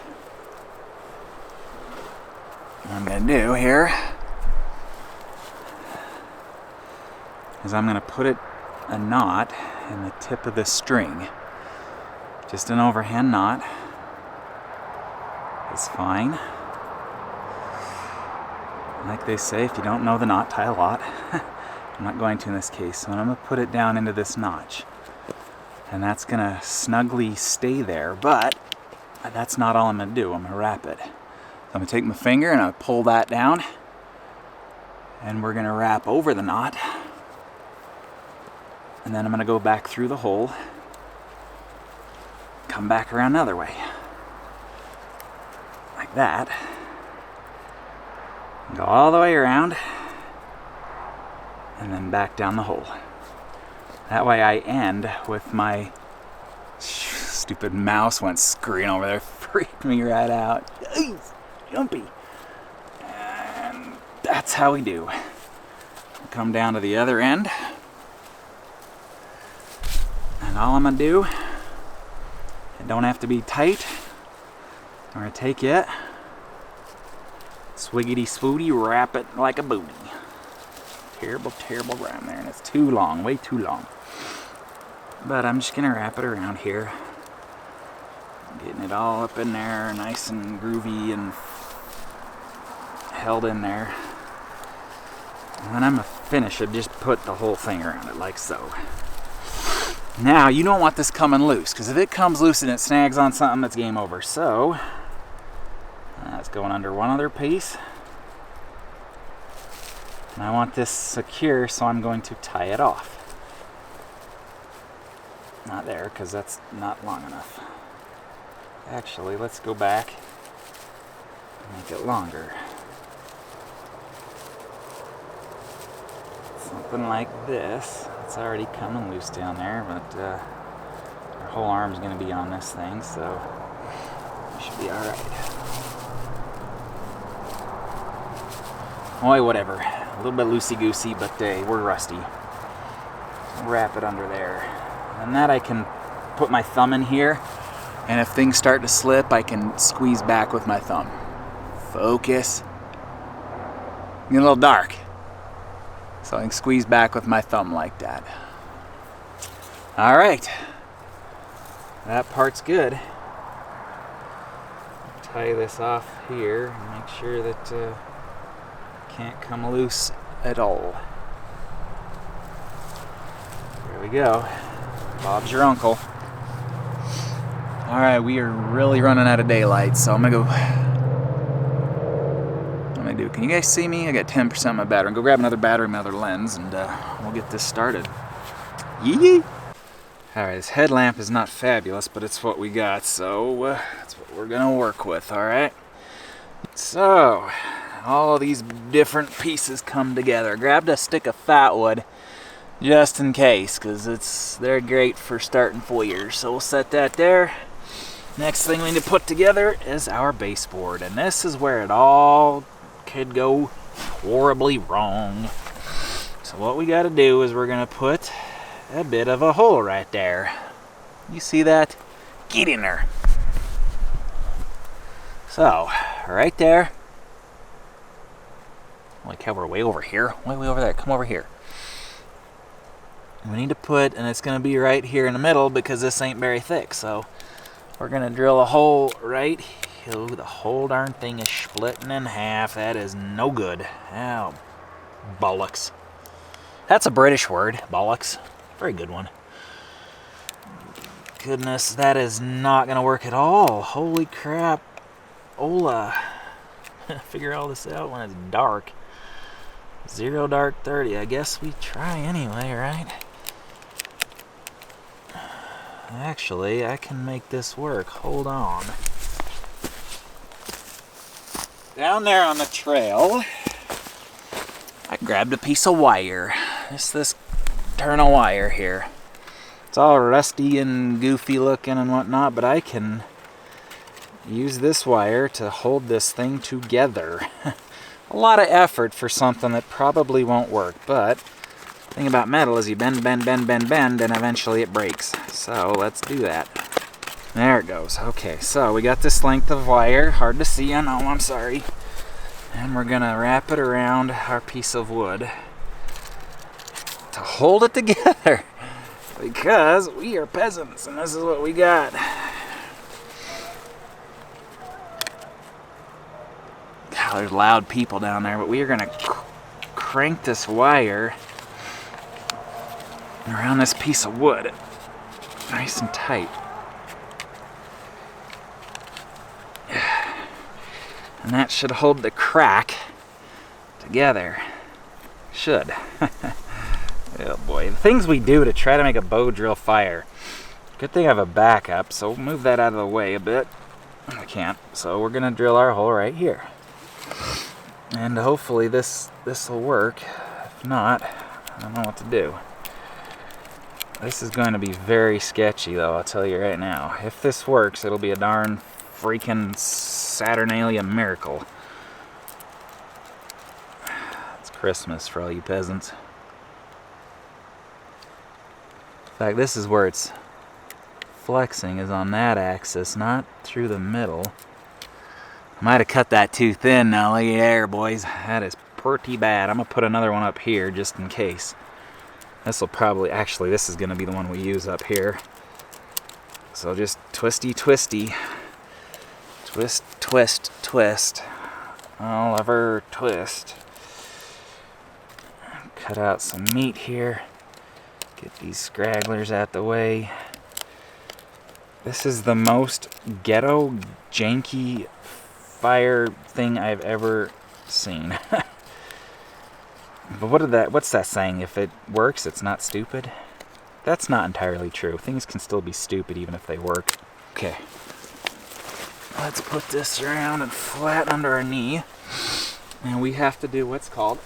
What I'm going to do here is I'm going to put a knot in the tip of the string. Just an overhand knot. It's fine. Like they say, if you don't know the knot, tie a lot. I'm not going to in this case, so I'm going to put it down into this notch. And that's going to snugly stay there, but that's not all I'm going to do. I'm going to wrap it. So I'm going to take my finger and I'll pull that down, and we're going to wrap over the knot. And then I'm going to go back through the hole, come back around the other way. Like that. Go all the way around, and then back down the hole. That way I end with my stupid mouse went screaming over there, freaked me right out. Jumpy. And that's how we do. Come down to the other end, and all I'm gonna do, it don't have to be tight. I'm gonna take it, swiggity swooty, wrap it like a booty. Terrible, terrible rhyme there, and it's too long, way too long. But I'm just gonna wrap it around here, getting it all up in there, nice and groovy and held in there. And then I'm gonna finish it, just put the whole thing around it like so. Now, you don't want this coming loose, because if it comes loose and it snags on something, it's game over. So, that's going under one other piece. And I want this secure, so I'm going to tie it off. Not there, because that's not long enough. Actually, let's go back and make it longer. Something like this. It's already coming loose down there, but our whole arm's going to be on this thing, so we should be alright. Boy, whatever. A little bit loosey-goosey, but we're rusty. wrap it under there. And that I can put my thumb in here, and if things start to slip, I can squeeze back with my thumb. Focus. Getting a little dark. So I can squeeze back with my thumb like that. All right. That part's good. Tie this off here and make sure that it can't come loose at all. There we go. Bob's your uncle. All right, we are really running out of daylight, so I'm gonna go. What am I do? Can you guys see me? I got 10% of my battery. Go grab another battery, my other lens, and we'll get this started. Yee! All right, this headlamp is not fabulous, but it's what we got, so that's what we're gonna work with. All right. So, all of these different pieces come together. Grabbed a stick of fat wood just in case, because they're great for starting fires. So we'll set that there. Next thing we need to put together is our baseboard, and this is where it all could go horribly wrong. So what we got to do is we're going to put a bit of a hole right there. You see that? Get in there. So, right there. Holy cow, we're way over here. Way over there. Come over here. We need to put, and it's going to be right here in the middle because this ain't very thick. So we're going to drill a hole right here. The whole darn thing is splitting in half. That is no good. Oh, bollocks. That's a British word, bollocks. Very good one. Goodness, that is not going to work at all. Holy crap. Ola. Figure all this out when it's dark. 0 dark 30. I guess we try anyway, right? Actually, I can make this work. Hold on. Down there on the trail, I grabbed a piece of wire. It's this turn of wire here. It's all rusty and goofy looking and whatnot, but I can use this wire to hold this thing together. A lot of effort for something that probably won't work, but the thing about metal is you bend, and eventually it breaks. So let's do that. There it goes. Okay, so we got this length of wire. Hard to see, I know, I'm sorry. And we're gonna wrap it around our piece of wood to hold it together because we are peasants and this is what we got. God, there's loud people down there, but we are gonna crank this wire around this piece of wood nice and tight. And that should hold the crack together. Should. Oh boy. The things we do to try to make a bow drill fire. Good thing I have a backup, so we'll move that out of the way a bit. I can't. So we're gonna drill our hole right here. And hopefully this will work. If not, I don't know what to do. This is going to be very sketchy though, I'll tell you right now. If this works, it'll be a darn freaking Saturnalia miracle. It's Christmas for all you peasants. In fact, this is where it's flexing, is on that axis, not through the middle. I might have cut that too thin now. Look at there, boys. That is pretty bad. I'm going to put another one up here just in case. This will probably, actually, this is going to be the one we use up here. So just twisty. Twist, twist, twist. Oliver, twist. Cut out some meat here. Get these scragglers out the way. This is the most ghetto, janky fire thing I've ever seen. But what's that saying? If it works, it's not stupid? That's not entirely true. Things can still be stupid even if they work. Okay. Let's put this around and flat under our knee. And we have to do what's called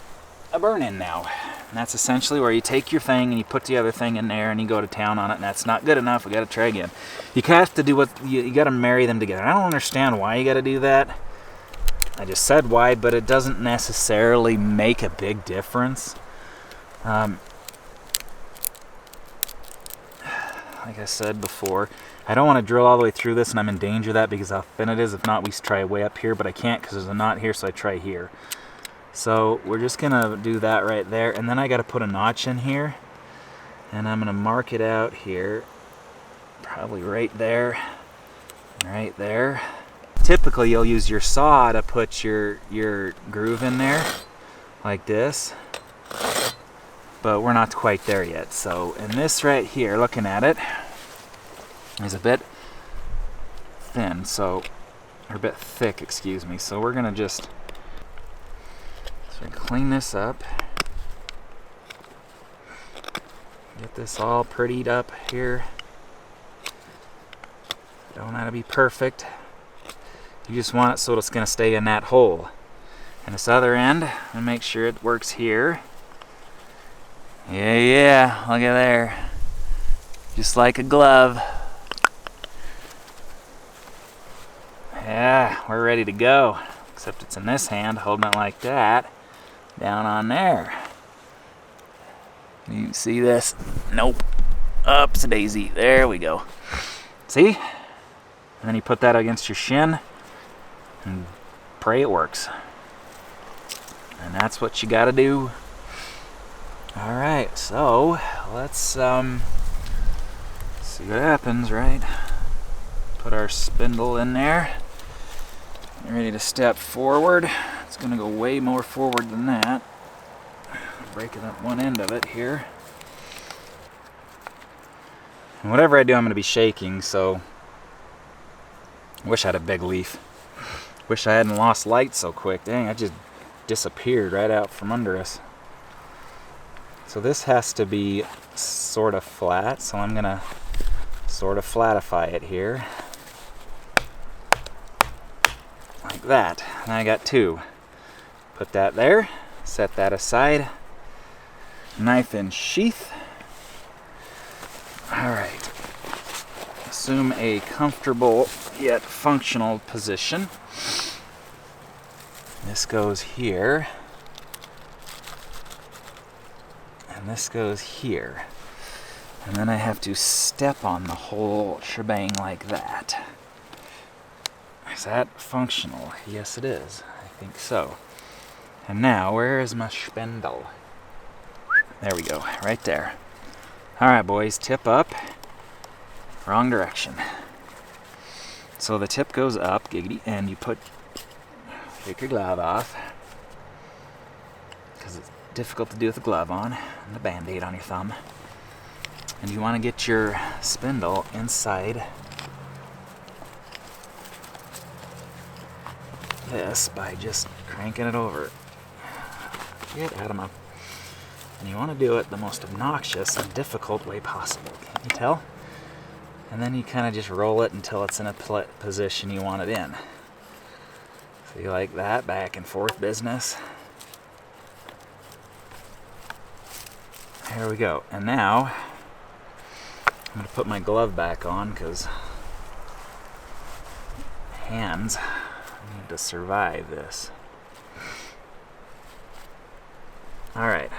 a burn-in now. And that's essentially where you take your thing and you put the other thing in there and you go to town on it, and that's not good enough. We got to try again. You have to do what you got to marry them together. I don't understand why you got to do that. I just said why, but it doesn't necessarily make a big difference. like I said before. I don't want to drill all the way through this, and I'm in danger of that because how thin it is. If not, we try way up here, but I can't because there's a knot here, so I try here. So we're just gonna do that right there, and then I got to put a notch in here, and I'm gonna mark it out here, probably right there, right there. Typically, you'll use your saw to put your groove in there, like this, but we're not quite there yet. So, and this right here, looking at it, is a bit thin, so, or a bit thick, excuse me. So we're gonna just clean this up, get this all prettied up here. Don't want to be perfect. You just want it so it's going to stay in that hole. And this other end, and make sure it works here. Yeah, look at there. Just like a glove. Yeah, we're ready to go. Except it's in this hand, holding it like that. Down on there. You see this? Nope. Ups daisy. There we go. See? And then you put that against your shin and pray it works. And that's what you gotta do. Alright, so let's see what happens, right? Put our spindle in there. Get ready to step forward. It's gonna go way more forward than that. Breaking up one end of it here. And whatever I do, I'm gonna be shaking, so wish I had a big leaf. Wish I hadn't lost light so quick. Dang, I just disappeared right out from under us. So this has to be sort of flat, so I'm gonna sort of flatify it here. Like that. And I got two. Put that there, set that aside. Knife in sheath. Alright. Assume a comfortable yet functional position. This goes here. And this goes here. And then I have to step on the whole shebang like that. Is that functional? Yes, it is. I think so. And now, where is my spindle? There we go, right there. Alright boys, tip up. Wrong direction. So the tip goes up, giggity, and you take your glove off. Because it's difficult to do with the glove on, and the band-aid on your thumb. And you want to get your spindle inside this by just cranking it over. Get out of my... And you want to do it the most obnoxious and difficult way possible. Can't you tell? And then you kind of just roll it until it's in a position you want it in. So you like that back and forth business. There we go. And now I'm going to put my glove back on because hands need to survive this. Alright.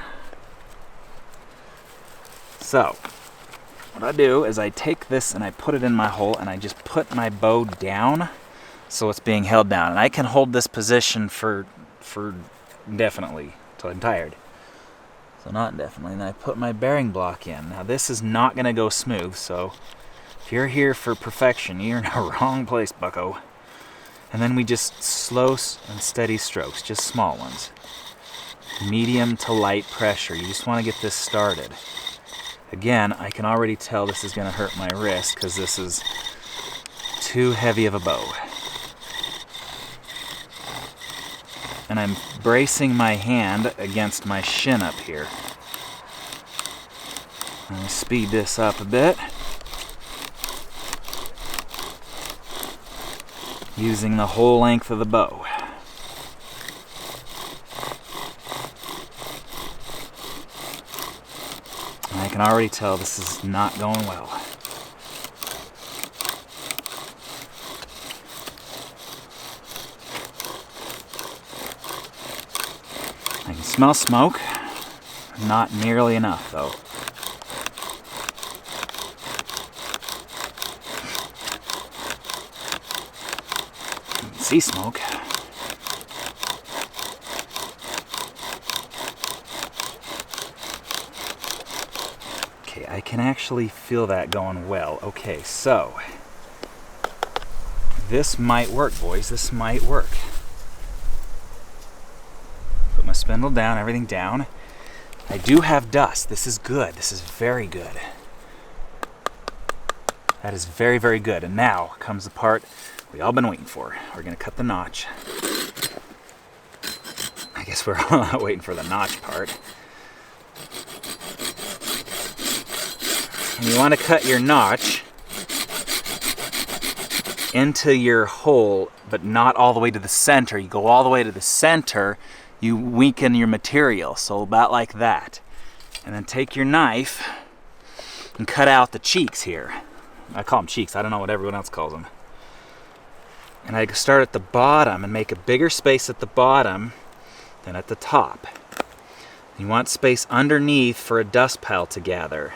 So, what I do is I take this and I put it in my hole and I just put my bow down so it's being held down. And I can hold this position for indefinitely until I'm tired. So not indefinitely. And I put my bearing block in. Now this is not going to go smooth, so if you're here for perfection, you're in a wrong place, bucko. And then we just slow and steady strokes, just small ones. Medium to light pressure. You just want to get this started. Again, I can already tell this is going to hurt my wrist because this is too heavy of a bow. And I'm bracing my hand against my shin up here. Let me speed this up a bit. Using the whole length of the bow. And I can already tell this is not going well. I can smell smoke. Not nearly enough though. see smoke. Okay, I can actually feel that going well. Okay, so this might work, boys. This might work. Put my spindle down, everything down. I do have dust. This is good. This is very good. That is very, very good. And now comes the part we all been waiting for. We're gonna cut the notch. I guess we're all not waiting for the notch part. And you want to cut your notch into your hole, but not all the way to the center. You go all the way to the center, you weaken your material, so about like that. And then take your knife and cut out the cheeks here. I call them cheeks, I don't know what everyone else calls them. And I start at the bottom and make a bigger space at the bottom than at the top. You want space underneath for a dust pile to gather.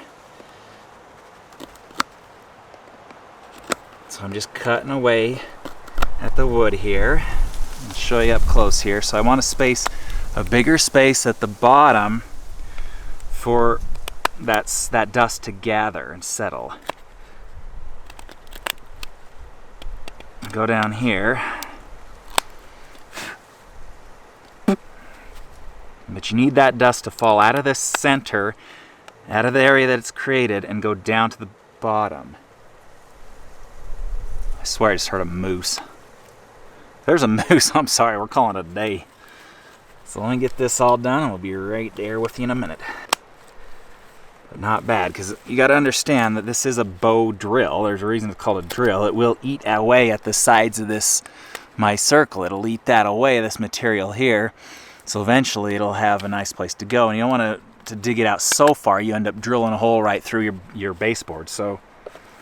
So I'm just cutting away at the wood here. I'll show you up close here. So I want a bigger space at the bottom for that dust to gather and settle. Go down here. But you need that dust to fall out of the center, out of the area that it's created, and go down to the bottom. I swear I just heard a moose. There's a moose. I'm sorry, we're calling it a day. So let me get this all done and we'll be right there with you in a minute. But not bad, because you got to understand that this is a bow drill. There's a reason it's called a drill. It will eat away at the sides of my circle. It'll eat that away, this material here. So eventually it'll have a nice place to go. And you don't want to dig it out so far you end up drilling a hole right through your baseboard. So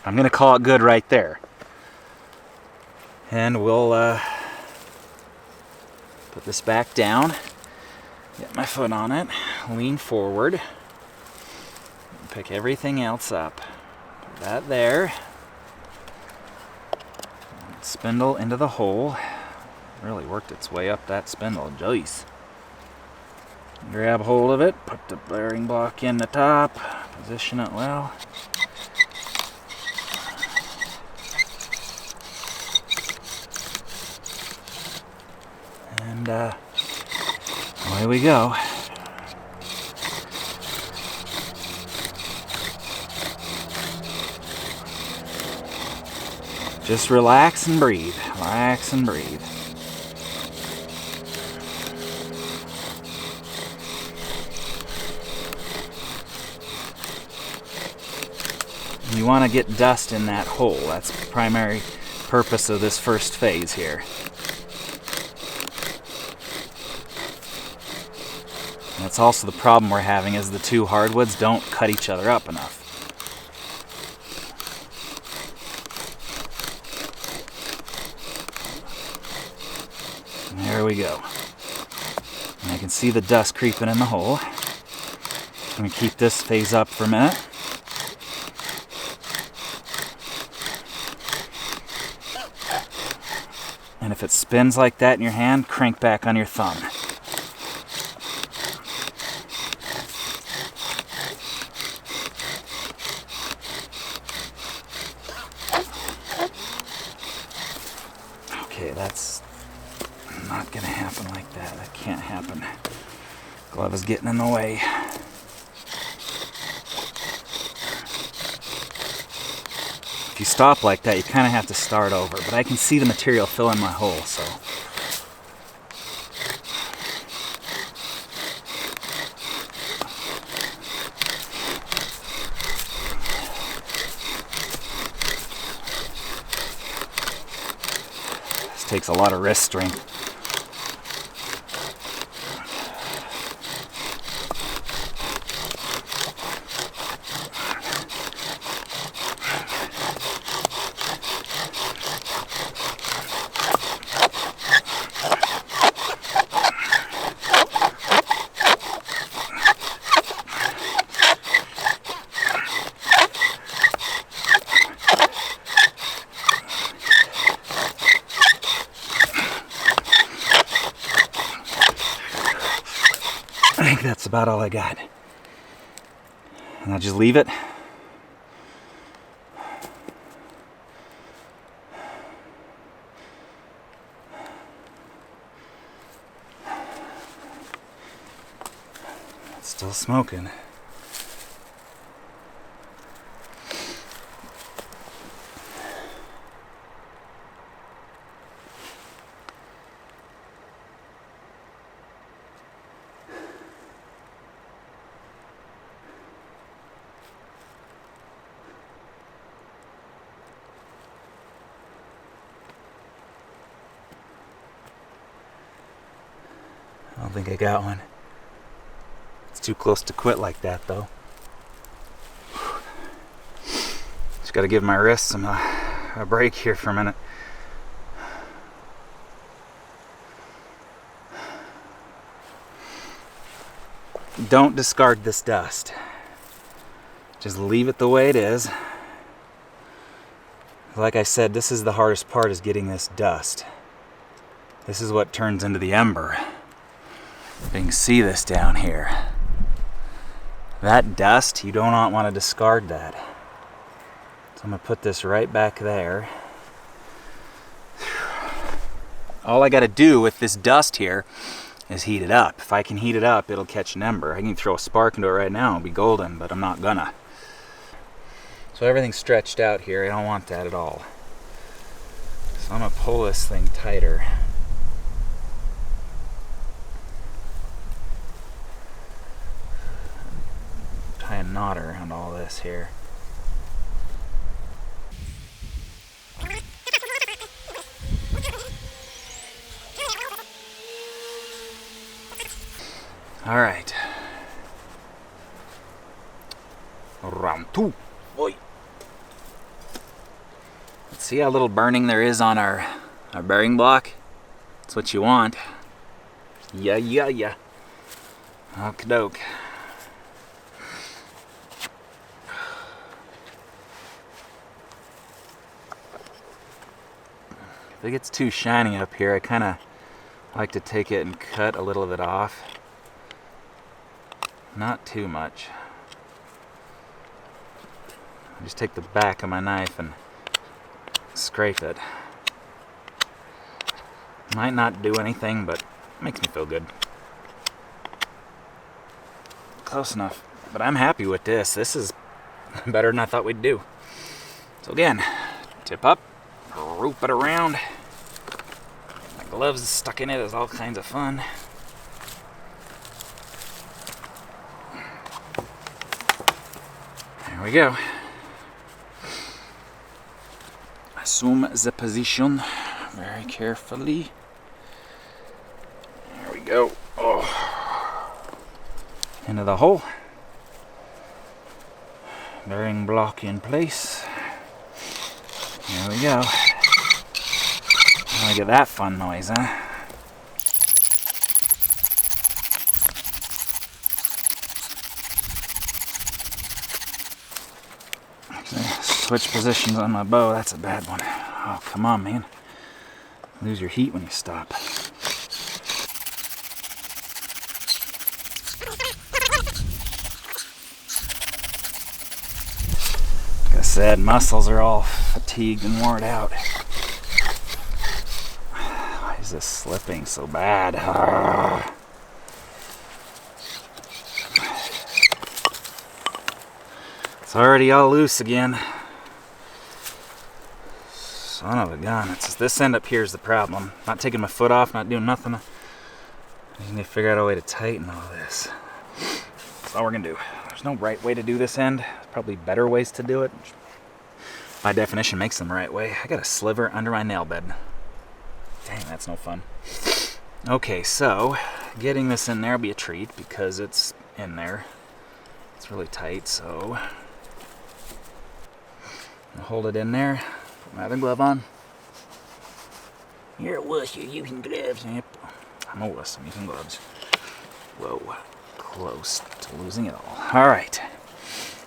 I'm going to call it good right there. And we'll put this back down, get my foot on it, lean forward, pick everything else up. Put that there. Spindle into the hole. Really worked its way up that spindle, jeez. Grab hold of it, put the bearing block in the top, position it well. And away we go. Just relax and breathe. Relax and breathe. You want to get dust in that hole. That's the primary purpose of this first phase here. And that's also the problem we're having, is the two hardwoods don't cut each other up enough. And there we go. And I can see the dust creeping in the hole. I'm going to keep this phase up for a minute. And if it spins like that in your hand, crank back on your thumb. Okay, that's not gonna happen like that. That can't happen. Glove is getting in the way. If you stop like that, you kind of have to start over. But I can see the material fill in my hole, so. This takes a lot of wrist strength. think that's about all I got. And I'll just leave it. It's still smoking. I don't think I got one. It's too close to quit like that, though. Just gotta give my wrists a break here for a minute. Don't discard this dust. Just leave it the way it is. Like I said, this is the hardest part, is getting this dust. This is what turns into the ember. You can see this down here. That dust, you do not want to discard that. So I'm going to put this right back there. All I got to do with this dust here is heat it up. If I can heat it up, it'll catch an ember. I can throw a spark into it right now and be golden, but I'm not gonna. So everything's stretched out here. I don't want that at all. So I'm gonna pull this thing tighter. Tie a knot around all this here. All right. Round two. Oi. Let's see how little burning there is on our bearing block. That's what you want. Yeah. Okie doke. If it gets too shiny up here, I kind of like to take it and cut a little of it off. Not too much. I just take the back of my knife and scrape it. Might not do anything, but it makes me feel good. Close enough. But I'm happy with this. This is better than I thought we'd do. So again, tip up, rope it around. My gloves stuck in it is all kinds of fun. There we go. Assume the position very carefully. There we go. Oh. Into the hole. Bearing block in place. There we go. Look at that fun noise, huh? Switch positions on my bow, that's a bad one. Oh, come on, man. Lose your heat when you stop. Like I said, muscles are all fatigued and worn out. Why is this slipping so bad? It's already all loose again. Son of a gun. It's just this end up here is the problem. Not taking my foot off, not doing nothing. I just need to figure out a way to tighten all this. That's all we're gonna do. There's no right way to do this end. There's probably better ways to do it. By definition makes them the right way. I got a sliver under my nail bed. Dang, that's no fun. Okay, so getting this in there will be a treat because it's in there. It's really tight, so I'll hold it in there. Put my other glove on. You're a wuss, you're using gloves. Yep. I'm a wuss, I'm using gloves. Whoa, close to losing it all. All right.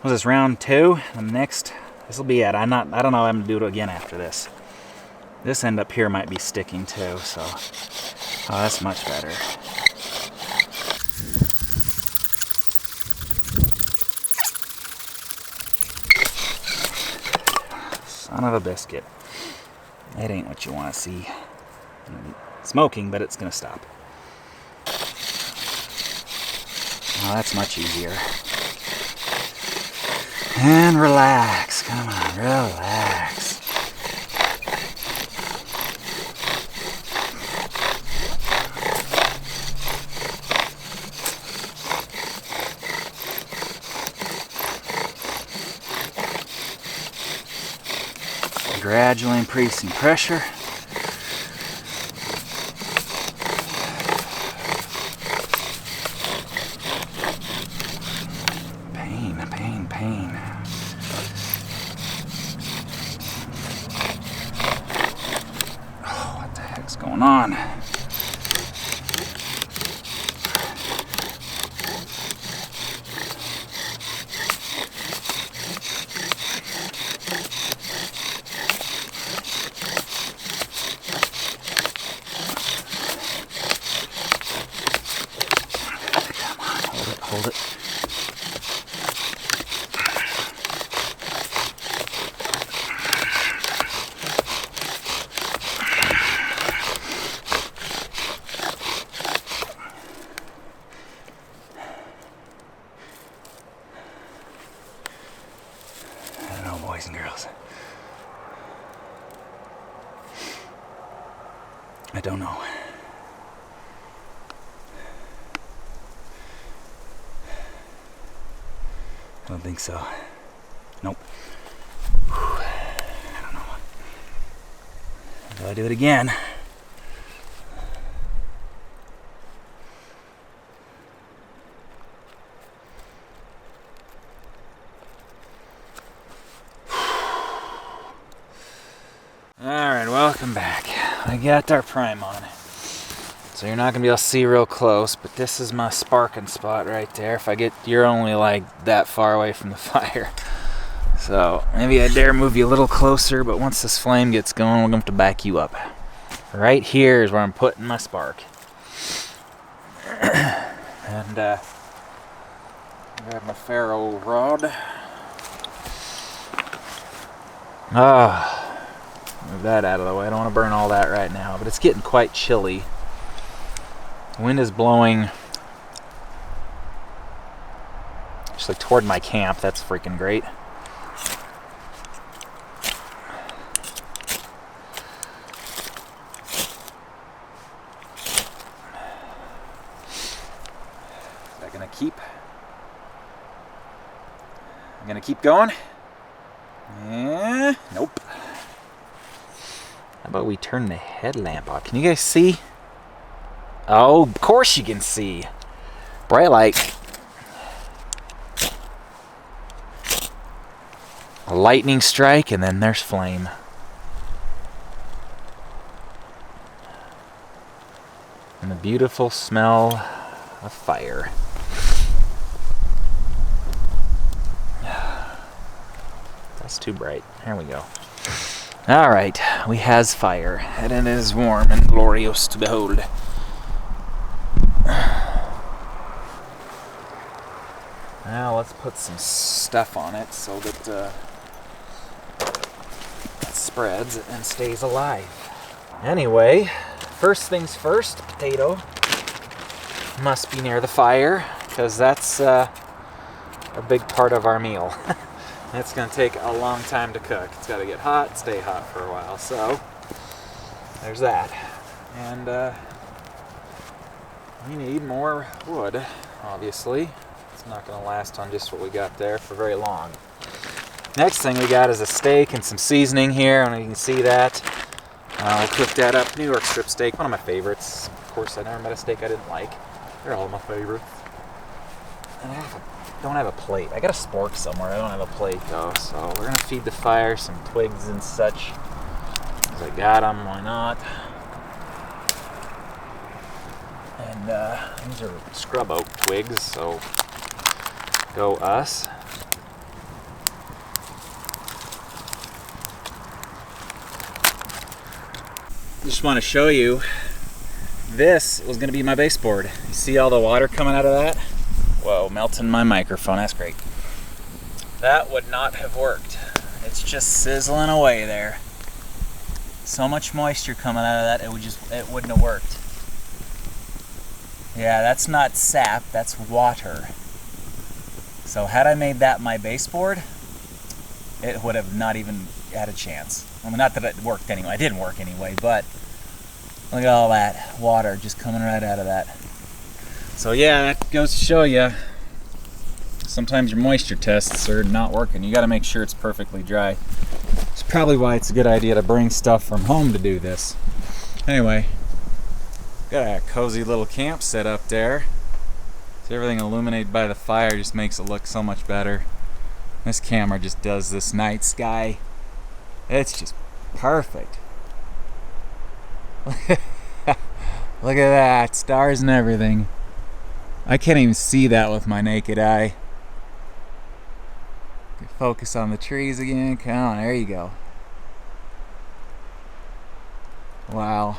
Was this round 2? The next, this will be it. I don't know how I'm gonna do it again after this. This end up here might be sticking too, so. Oh, that's much better. Son of a biscuit. It ain't what you want to see. Smoking, but it's gonna stop. Oh, that's much easier. And relax. Come on, relax. Gradually increasing pressure. Pain. Oh, what the heck's going on? Come on, hold it. Boys and girls. I don't know. I don't think so. Nope. Whew. I don't know. Will I do it again? Alright, welcome back. I got our prime on. So you're not going to be able to see real close, but this is my sparking spot right there. You're only like that far away from the fire. So maybe I dare move you a little closer, but once this flame gets going, we're going to have to back you up. Right here is where I'm putting my spark. And grab my ferro rod. Move that out of the way. I don't want to burn all that right now, but it's getting quite chilly. The wind is blowing just like toward my camp. That's freaking great. Is that gonna keep? I'm gonna keep going. Nope. How about we turn the headlamp off? Can you guys see? Oh, of course you can see. Bright light. A lightning strike, and then there's flame. And the beautiful smell of fire. That's too bright. There we go. All right, we has fire, and it is warm and glorious to behold. Now let's put some stuff on it so that it spreads and stays alive. Anyway, first things first, potato must be near the fire because that's a big part of our meal. It's going to take a long time to cook. It's got to get hot, stay hot for a while. So, there's that. And we need more wood, obviously. It's not going to last on just what we got there for very long. Next thing we got is a steak and some seasoning here. I don't know if you can see that. We'll cook that up. New York strip steak, one of my favorites. Of course, I never met a steak I didn't like. They're all my favorites. And I don't have a plate. I got a spork somewhere. I don't have a plate though. So we're gonna feed the fire some twigs and such. Cause I got them. Why not? And these are scrub oak twigs. So go us. Just want to show you. This was gonna be my baseboard. You see all the water coming out of that? Whoa, melting my microphone, that's great. That would not have worked It's just sizzling away there. So much moisture coming out of that, it wouldn't have worked. Yeah, that's not sap, that's water. So had I made that my baseboard, it would have not even had a chance. I mean, not that it worked anyway, it didn't work anyway, but look at all that water just coming right out of that. So yeah, that goes to show you, sometimes your moisture tests are not working. You gotta make sure it's perfectly dry. It's probably why it's a good idea to bring stuff from home to do this. Anyway, got a cozy little camp set up there. So everything illuminated by the fire just makes it look so much better. This camera just does this night sky. It's just perfect. Look at that, stars and everything. I can't even see that with my naked eye. Focus on the trees again. Come on, there you go. Wow.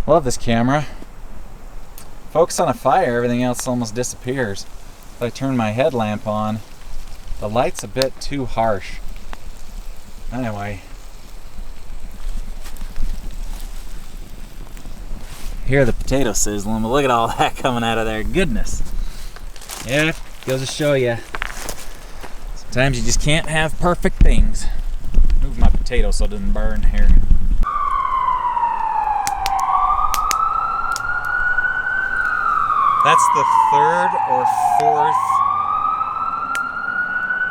Love this camera. Focus on a fire, everything else almost disappears. If I turn my headlamp on, the light's a bit too harsh. Anyway. Hear the potato sizzling, but look at all that coming out of there. Goodness. Yeah, goes to show you. Sometimes you just can't have perfect things. Move my potato so it doesn't burn here. That's the third or fourth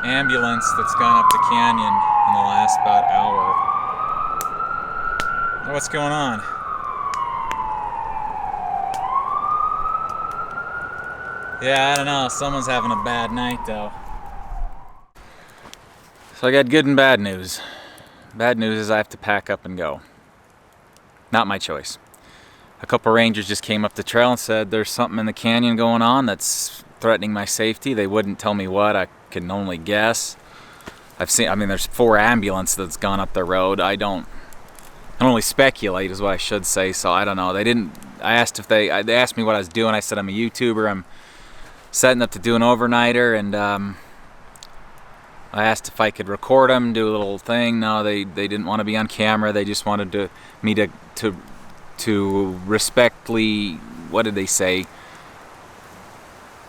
ambulance that's gone up the canyon in the last about hour. What's going on? Yeah, I don't know. Someone's having a bad night though. So I got good and bad news. Bad news is I have to pack up and go. Not my choice. A couple rangers just came up the trail and said there's something in the canyon going on that's threatening my safety. They wouldn't tell me what. I can only guess. There's 4 ambulances that's gone up the road. I can only speculate is what I should say, so I don't know. They asked me what I was doing. I said I'm a YouTuber. I'm setting up to do an overnighter, and I asked if I could record them, do a little thing. No, they didn't want to be on camera. They just wanted me to respectfully, what did they say?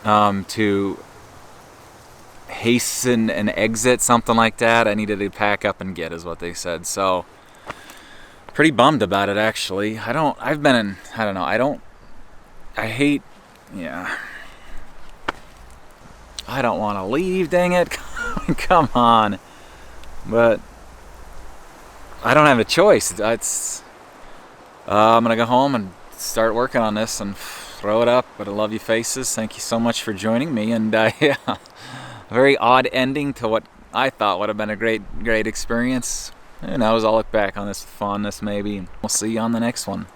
To hasten an exit, something like that. I needed to pack up and get, is what they said. So, pretty bummed about it, actually. I don't want to leave, dang it. Come on. But I don't have a choice. I'm going to go home and start working on this and throw it up. But I love you faces. Thank you so much for joining me. And yeah, a very odd ending to what I thought would have been a great experience. Who knows, I'll look back on this with fondness maybe. We'll see you on the next one.